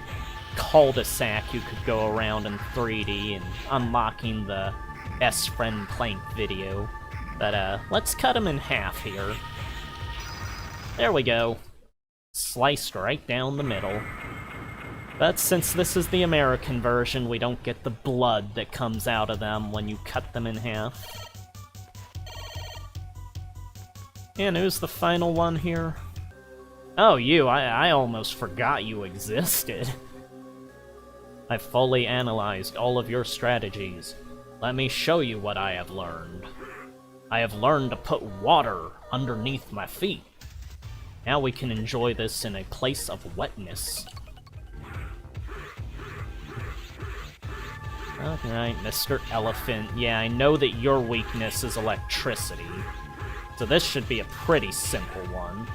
cul-de-sac you could go around in 3D and unlocking the best friend plank video. But, let's cut him in half here. There we go. Sliced right down the middle. But since this is the American version, we don't get the blood that comes out of them when you cut them in half. And who's the final one here? Oh, you. I almost forgot you existed. I've fully analyzed all of your strategies. Let me show you what I have learned. I have learned to put water underneath my feet. Now we can enjoy this in a place of wetness. Alright, Mr. Elephant. Yeah, I know that your weakness is electricity. So this should be a pretty simple one.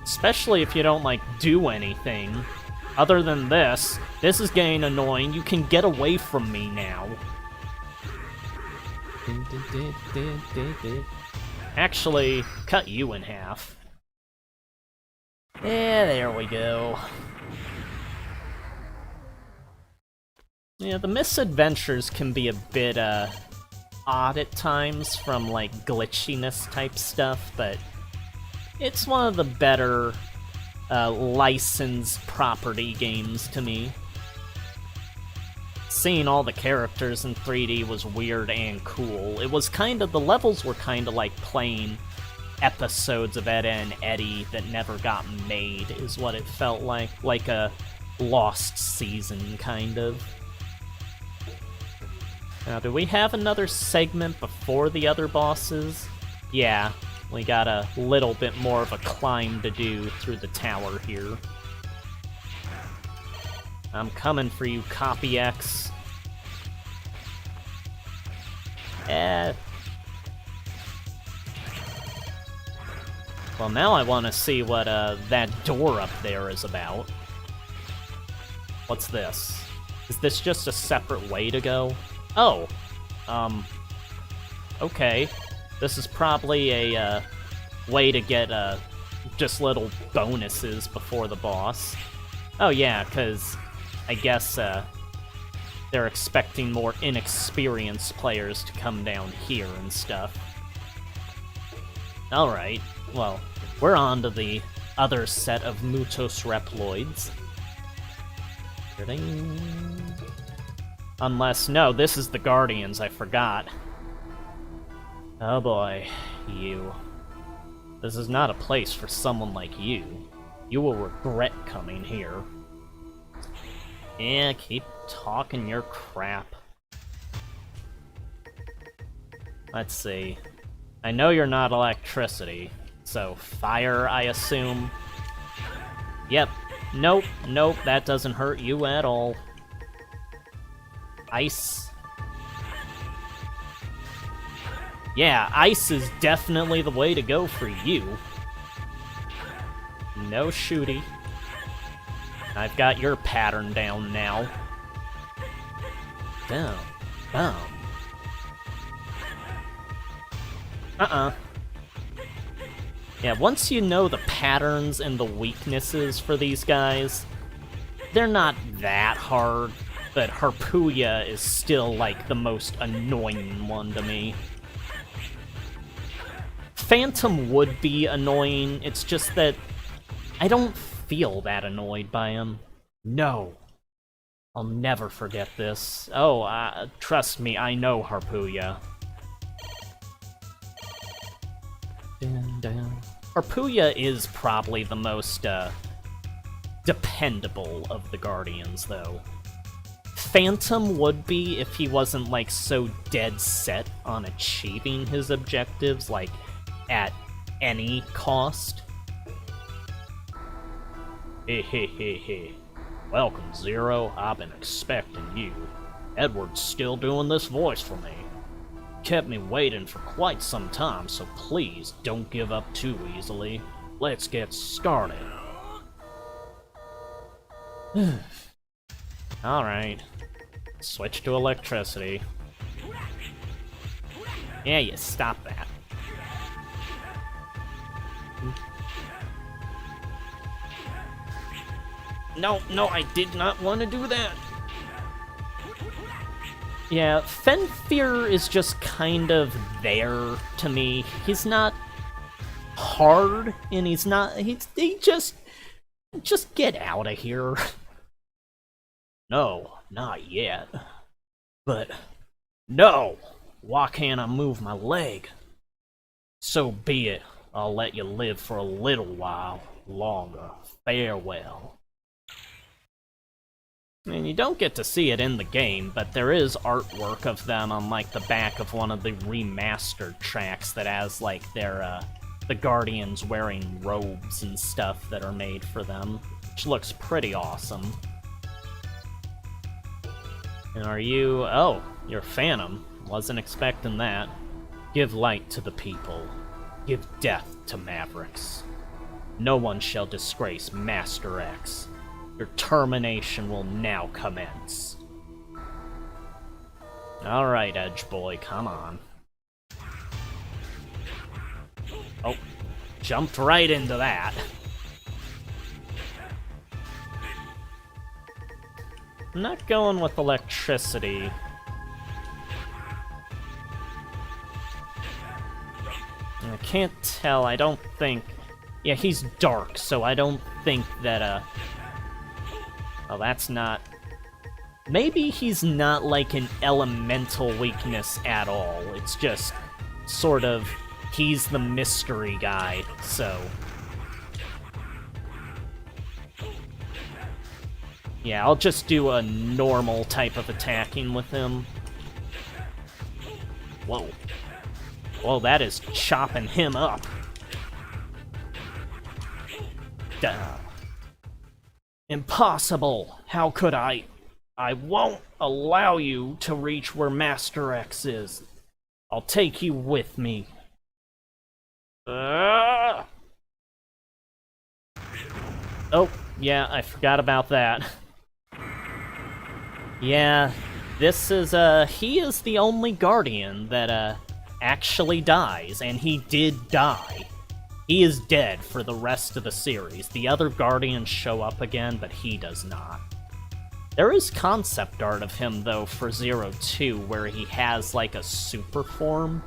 Especially if you don't, like, do anything. Other than this is getting annoying. You can get away from me now. Actually, cut you in half. Yeah, there we go. Yeah, the misadventures can be a bit, odd at times from, like, glitchiness type stuff, but it's one of the better, licensed property games to me. Seeing all the characters in 3D was weird and cool. It was kind of, the levels were kind of like playing episodes of Ed and Eddie that never got made, is what it felt like a lost season, kind of. Now, do we have another segment before the other bosses? Yeah, we got a little bit more of a climb to do through the tower here. I'm coming for you, Copy X. Well, now I want to see what that door up there is about. What's this? Is this just a separate way to go? Oh, okay. This is probably a way to get just little bonuses before the boss. Oh yeah, because I guess they're expecting more inexperienced players to come down here and stuff. Alright, well, we're on to the other set of Mutos Reploids. Unless, no, this is the Guardians, I forgot. Oh boy, you. This is not a place for someone like you. You will regret coming here. Yeah, keep talking your crap. Let's see. I know you're not electricity, so fire, I assume. Yep. Nope, nope, that doesn't hurt you at all. Ice. Yeah, ice is definitely the way to go for you. No shooty. I've got your pattern down now. Down. Boom. Yeah, once you know the patterns and the weaknesses for these guys, they're not that hard, but Harpooya is still, like, the most annoying one to me. Phantom would be annoying, it's just that I don't feel that annoyed by him. No. I'll never forget this. Oh, trust me, I know Harpooya. Harpooya is probably the most, dependable of the Guardians, though. Phantom would be if he wasn't, like, so dead set on achieving his objectives, like, at any cost. Hey. Welcome, Zero. I've been expecting you. Edward's still doing this voice for me. Kept me waiting for quite some time, so please don't give up too easily. Let's get started. Alright. Switch to electricity. Yeah, you stop that. No, I did not want to do that. Yeah, Fenfear is just kind of there to me. He's not hard, and he just get out of here. No, not yet. But, no! Why can't I move my leg? So be it. I'll let you live for a little while longer. Farewell. And you don't get to see it in the game, but there is artwork of them on, like, the back of one of the remastered tracks that has, like, their, the Guardians wearing robes and stuff that are made for them, which looks pretty awesome. And are you... oh, you're Phantom. Wasn't expecting that. Give light to the people. Give death to Mavericks. No one shall disgrace Master X. Your termination will now commence. Alright, Edge Boy, come on. Oh, jumped right into that. I'm not going with electricity. I can't tell, I don't think... yeah, he's dark, so I don't think that, oh, that's not... maybe he's not, like, an elemental weakness at all. It's just sort of... he's the mystery guy, so... yeah, I'll just do a normal type of attacking with him. Whoa. Whoa, that is chopping him up. Duh. Impossible! How could I? I won't allow you to reach where Master X is. I'll take you with me. Oh, yeah, I forgot about that. Yeah, this is, he is the only Guardian that, actually dies, and he did die. He is dead for the rest of the series. The other Guardians show up again, but he does not. There is concept art of him, though, for 02, where he has, like, a super form.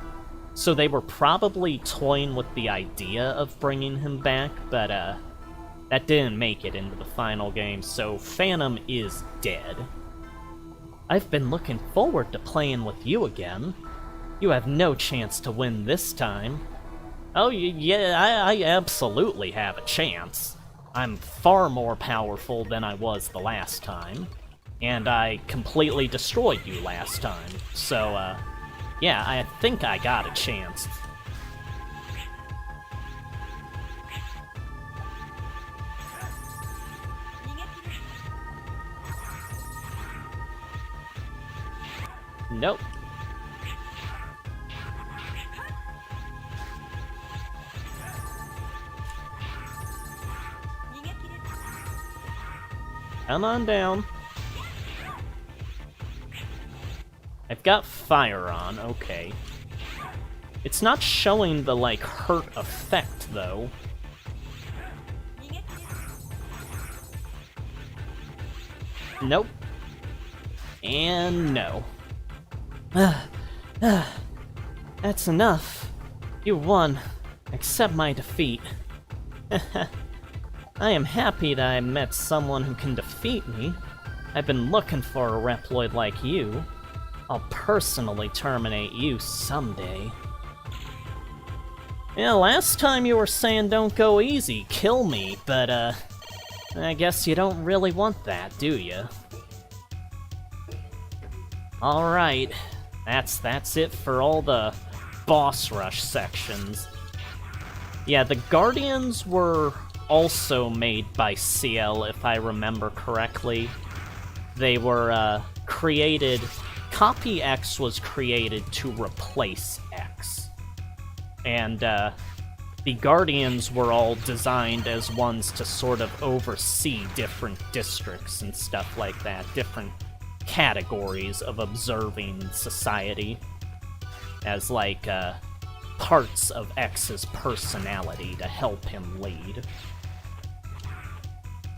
So they were probably toying with the idea of bringing him back, but, that didn't make it into the final game, so Phantom is dead. I've been looking forward to playing with you again. You have no chance to win this time. Oh, yeah, I absolutely have a chance. I'm far more powerful than I was the last time, and I completely destroyed you last time, so, yeah, I think I got a chance. Nope. Come on down. I've got fire on, okay. It's not showing the, like, hurt effect, though. Nope. And no. That's enough. You won. Accept my defeat. I am happy that I met someone who can defeat me. I've been looking for a Reploid like you. I'll personally terminate you someday. Yeah, last time you were saying don't go easy, kill me, but I guess you don't really want that, do you? Alright, that's it for all the boss rush sections. Yeah, the Guardians were also made by CL, if I remember correctly. They were created... Copy X was created to replace X. And the Guardians were all designed as ones to sort of oversee different districts and stuff like that, different categories of observing society, as like parts of X's personality to help him lead.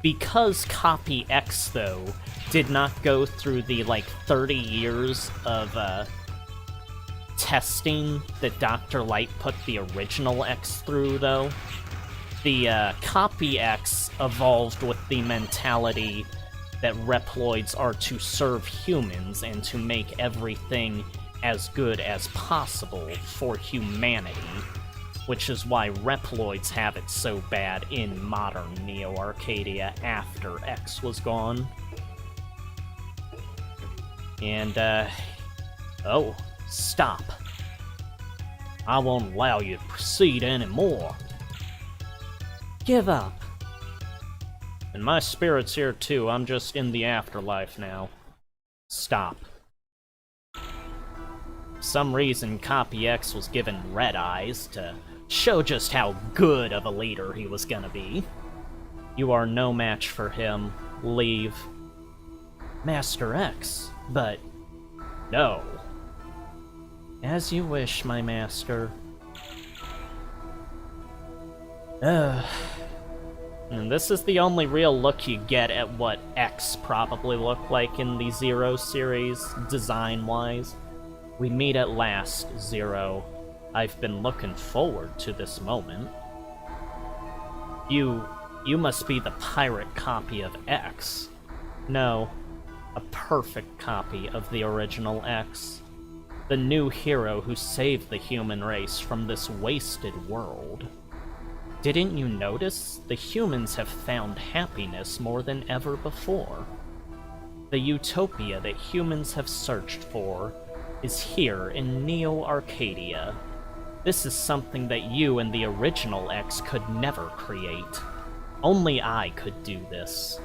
Because Copy X, though, did not go through the, like, 30 years of testing that Dr. Light put the original X through, though, the Copy X evolved with the mentality that Reploids are to serve humans and to make everything as good as possible for humanity, which is why Reploids have it so bad in modern Neo Arcadia after X was gone. And, oh, stop. I won't allow you to proceed anymore. Give up. And my spirit's here too, I'm just in the afterlife now. Stop. For some reason, Copy X was given red eyes to show just how good of a leader he was gonna be. You are no match for him. Leave. Master X, but no. As you wish, my master. And this is the only real look you get at what X probably looked like in the Zero series, design-wise. We meet at last, Zero. I've been looking forward to this moment. You must be the pirate copy of X. No, a perfect copy of the original X. The new hero who saved the human race from this wasted world. Didn't you notice? The humans have found happiness more than ever before. The utopia that humans have searched for is here in Neo Arcadia. This is something that you and the original X could never create. Only I could do this.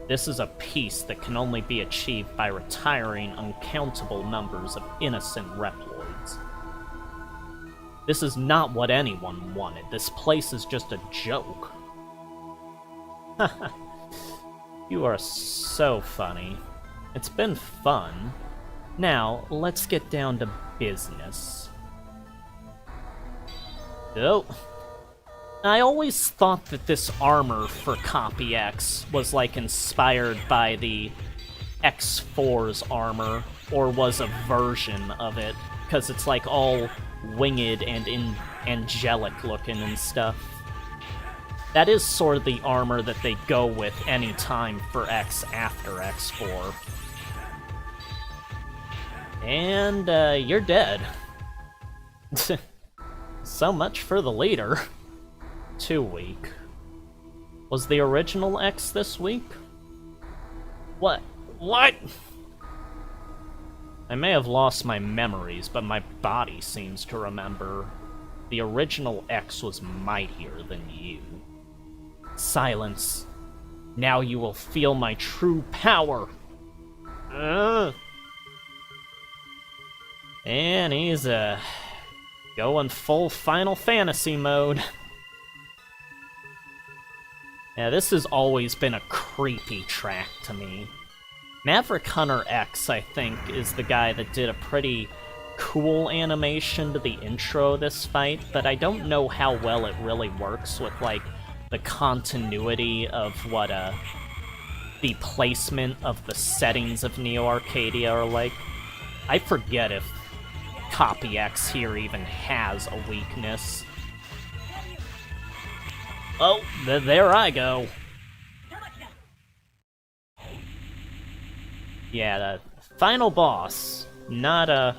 This is a peace that can only be achieved by retiring uncountable numbers of innocent Reploids. This is not what anyone wanted. This place is just a joke. You are so funny. It's been fun. Now, let's get down to business. Oh. I always thought that this armor for Copy X was, like, inspired by the X4's armor, or was a version of it, because it's, like, all winged and angelic looking and stuff. That is sort of the armor that they go with any time for X after X4. And, you're dead. So much for the leader. Too weak. Was the original X this week? What? What? I may have lost my memories, but my body seems to remember. The original X was mightier than you. Silence. Now you will feel my true power. And he's, going full Final Fantasy mode. Yeah, this has always been a creepy track to me. Maverick Hunter X, I think, is the guy that did a pretty cool animation to the intro of this fight, but I don't know how well it really works with, like, the continuity of what, the placement of the settings of Neo Arcadia are like. I forget if Copy X here even has a weakness. Oh, there I go. Yeah, the final boss. Not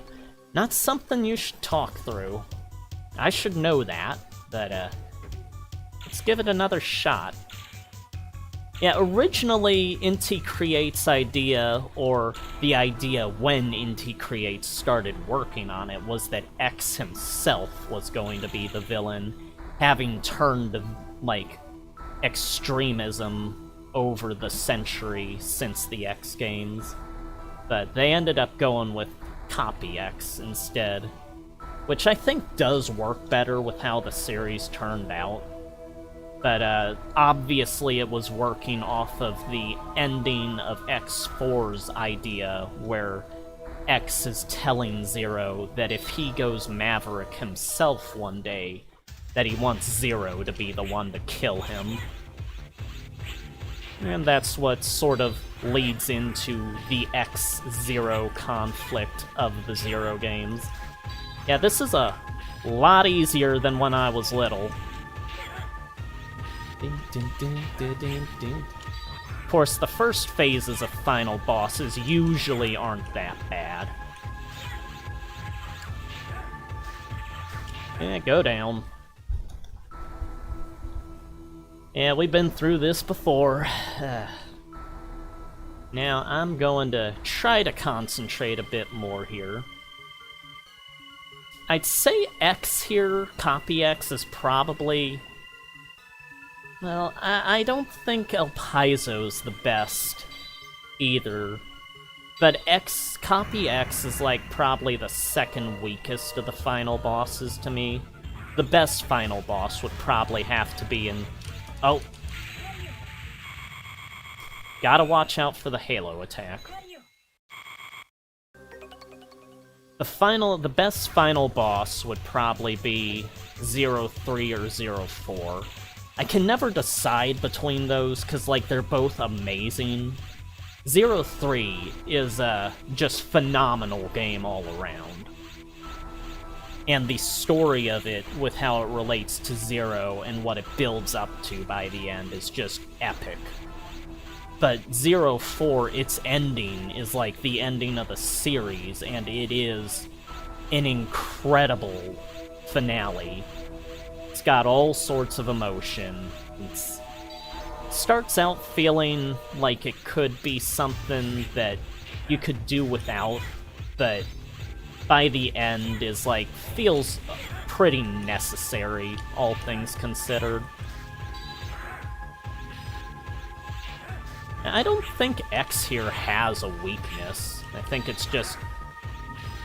something you should talk through. I should know that, but, let's give it another shot. Yeah, originally, Inti Create's idea, or the idea when Inti Create started working on it, was that X himself was going to be the villain, having turned, like, extremism over the century since the X games. But they ended up going with Copy X instead, which I think does work better with how the series turned out. But obviously it was working off of the ending of X4's idea, where X is telling Zero that if he goes Maverick himself one day, that he wants Zero to be the one to kill him. And that's what sort of leads into the X-Zero conflict of the Zero games. Yeah, this is a lot easier than when I was little. Of course, the first phases of final bosses usually aren't that bad. Yeah, go down. Yeah, we've been through this before. Now, I'm going to try to concentrate a bit more here. I'd say X here, Copy X, is probably... Well, I don't think El Paizo's the best, either. But Copy X is, like, probably the second weakest of the final bosses to me. The best final boss would probably have to be in... Oh. Gotta watch out for the Halo attack. The best final boss would probably be 03 or 04. I can never decide between those, because, like, they're both amazing. 03 is a just phenomenal game all around. And the story of it, with how it relates to Zero and what it builds up to by the end, is just epic. But 04, its ending, is like the ending of the series, and it is an incredible finale. It's got all sorts of emotion. It starts out feeling like it could be something that you could do without, but by the end is like, feels pretty necessary, all things considered. I don't think X here has a weakness. I think it's just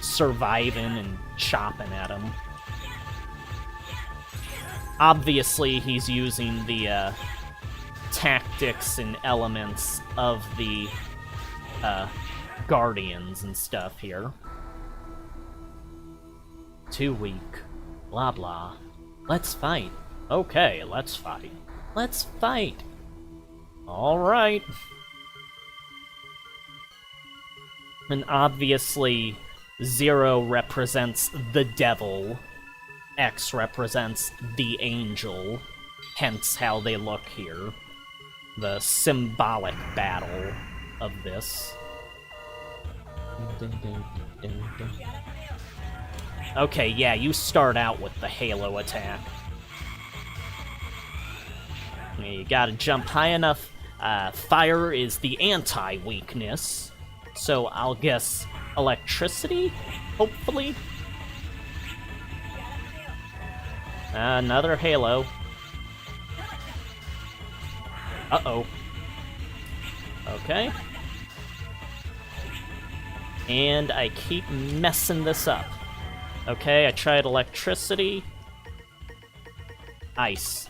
surviving and chopping at him. Obviously, he's using the tactics and elements of the Guardians and stuff here. Too weak. Blah blah. Let's fight. Okay, let's fight. Let's fight! Alright. And obviously, Zero represents the devil. X represents the angel, hence how they look here. The symbolic battle of this. Okay, yeah, you start out with the Halo attack. You gotta jump high enough. Fire is the anti-weakness, so I'll guess electricity, hopefully? Another Halo. Uh-oh. Okay. And I keep messing this up. Okay, I tried electricity. Ice.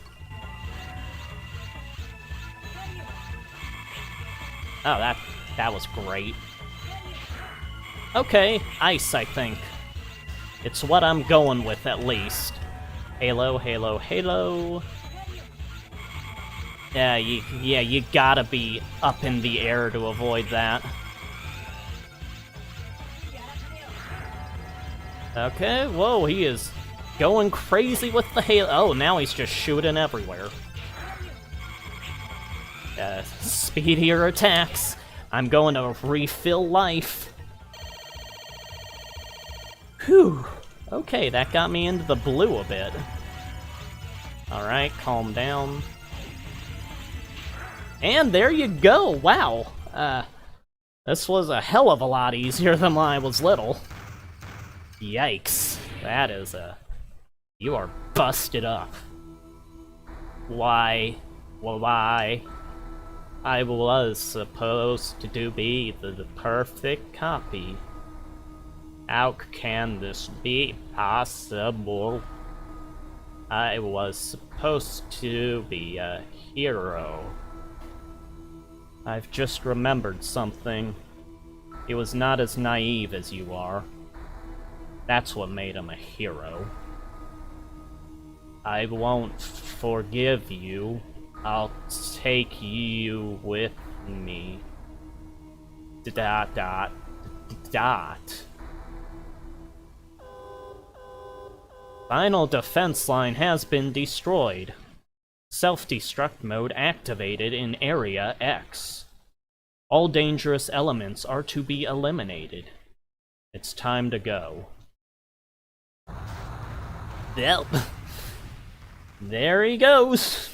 Oh, that was great. Okay, ice, I think. It's what I'm going with, at least. Halo, halo, halo. Yeah, you gotta be up in the air to avoid that. Okay, whoa, he is going crazy with the halo. Oh, now he's just shooting everywhere. Speedier attacks. I'm going to refill life. Whew. Okay, that got me into the blue a bit. Alright, calm down. And there you go! Wow! This was a hell of a lot easier than when I was little. Yikes. That is you are busted up. Why? Well, why? I was supposed to be the perfect copy. How can this be possible? I was supposed to be a hero. I've just remembered something. He was not as naive as you are. That's what made him a hero. I won't forgive you. I'll take you with me. Dot dot dot. Final defense line has been destroyed. Self-destruct mode activated in Area X. All dangerous elements are to be eliminated. It's time to go. Yep. There he goes.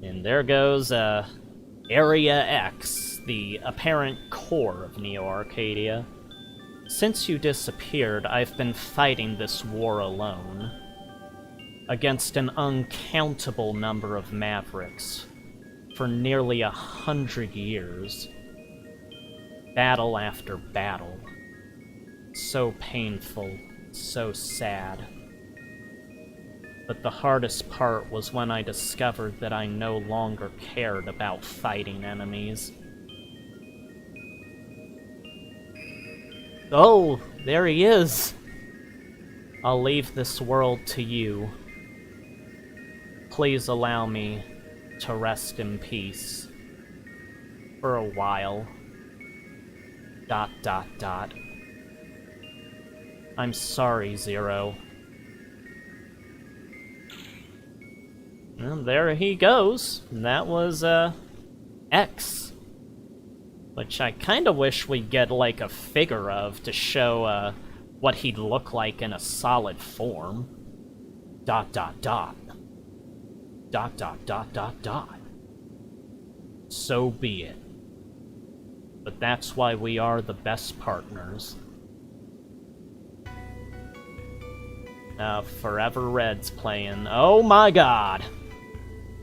And there goes, Area X, the apparent core of Neo Arcadia. Since you disappeared, I've been fighting this war alone. Against an uncountable number of Mavericks. For nearly 100 years. Battle after battle. So painful, so sad. But the hardest part was when I discovered that I no longer cared about fighting enemies. Oh, there he is! I'll leave this world to you. Please allow me to rest in peace. For a while. Dot dot dot. I'm sorry, Zero. And there he goes. That was, X. Which I kinda wish we'd get, like, a figure of to show, what he'd look like in a solid form. Dot dot dot. Dot dot dot dot dot. So be it. But that's why we are the best partners. Now, Forever Red's playing. Oh my god!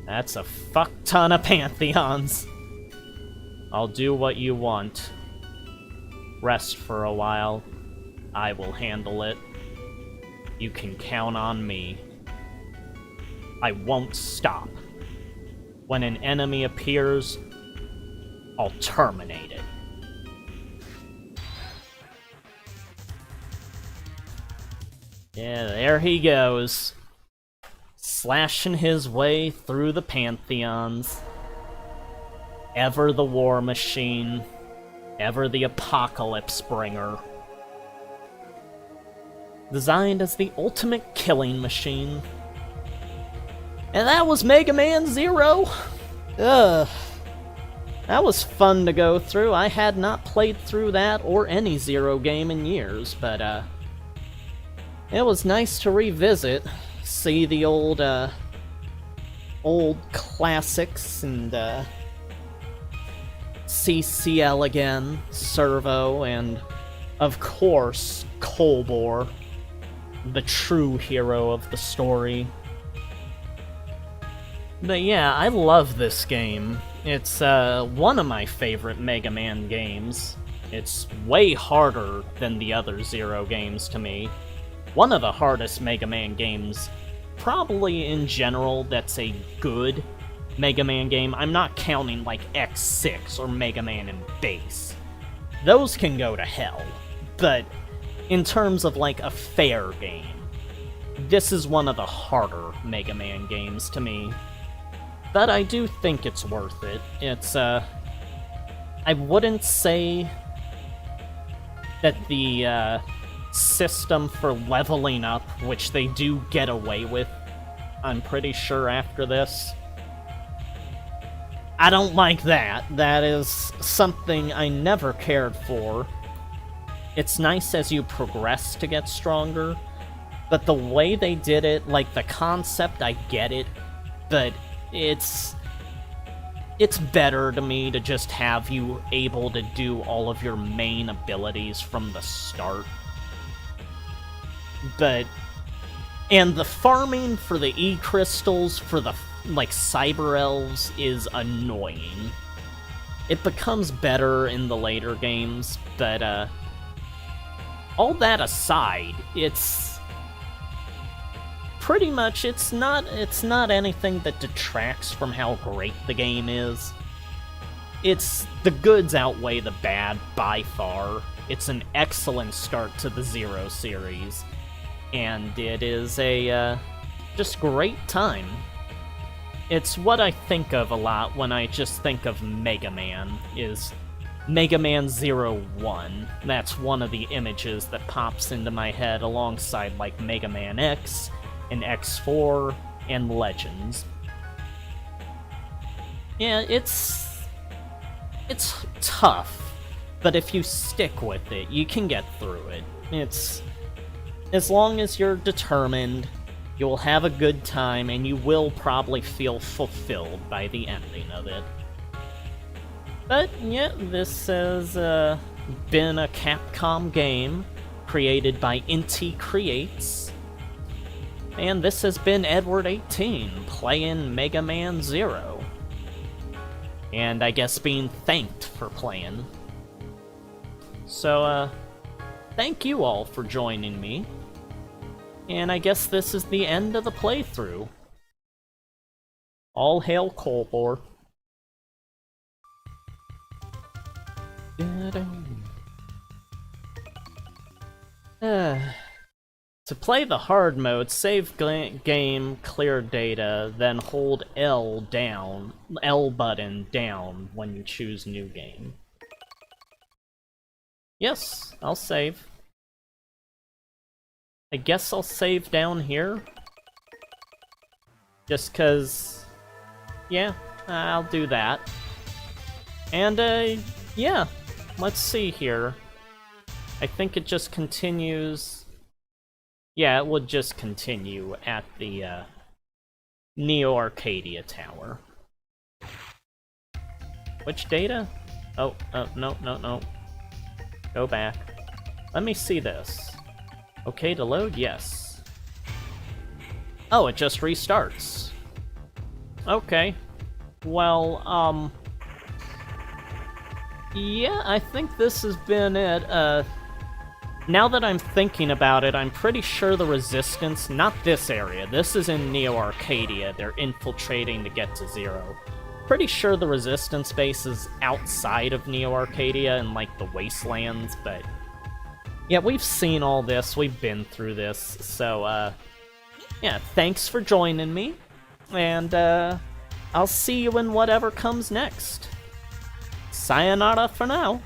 That's a fuck ton of Pantheons. I'll do what you want. Rest for a while. I will handle it. You can count on me. I won't stop. When an enemy appears, I'll terminate it. Yeah, there he goes. Slashing his way through the Pantheons. Ever the war machine. Ever the apocalypse bringer. Designed as the ultimate killing machine. And that was Megaman Zero! Ugh. That was fun to go through. I had not played through that or any Zero game in years, but, it was nice to revisit, see the old classics, and, CCL again, Servo, and, of course, Kolbor, the true hero of the story. But yeah, I love this game. It's, one of my favorite Mega Man games. It's way harder than the other Zero games to me. One of the hardest Mega Man games, probably in general, that's a good Mega Man game. I'm not counting like X6 or Mega Man in Base. Those can go to hell. But in terms of like a fair game, this is one of the harder Mega Man games to me. But I do think it's worth it. It's, I wouldn't say that the, system for leveling up, which they do get away with, I'm pretty sure after this. I don't like that. That is something I never cared for. It's nice as you progress to get stronger, but the way they did it, like the concept, I get it, but it's better to me to just have you able to do all of your main abilities from the start. And the farming for the E-crystals for the, like, Cyber Elves is annoying. It becomes better in the later games, but, all that aside, it's pretty much, it's not anything that detracts from how great the game is. The goods outweigh the bad by far. It's an excellent start to the Zero series, and it is a, just great time. It's what I think of a lot when I just think of Mega Man, is Mega Man 01. That's one of the images that pops into my head alongside, like, Mega Man X, and X4, and Legends. Yeah, it's tough, but if you stick with it, you can get through it. As long as you're determined, you'll have a good time, and you will probably feel fulfilled by the ending of it. But, yeah, this has been a Capcom game created by Inti Creates. And this has been Edward18 playing Mega Man 0. And I guess being thanked for playing. So, thank you all for joining me. And I guess this is the end of the playthrough. All hail Colbor. To play the hard mode, save game, clear data, then hold L button down when you choose new game. Yes, I'll save. I guess I'll save down here. Just 'cause, yeah, I'll do that. And, yeah, let's see here. I think it just continues. Yeah, it would just continue at the, Neo Arcadia Tower. Which data? Oh, no. Go back. Let me see this. Okay to load? Yes. Oh, it just restarts. Okay. Well, yeah, I think this has been it. Now that I'm thinking about it, I'm pretty sure the Resistance, not this area, this is in Neo Arcadia, they're infiltrating to get to Zero. Pretty sure the Resistance base is outside of Neo Arcadia in, like, the Wastelands, but yeah, we've seen all this, we've been through this, so, yeah, thanks for joining me, and, I'll see you in whatever comes next. Sayonara for now.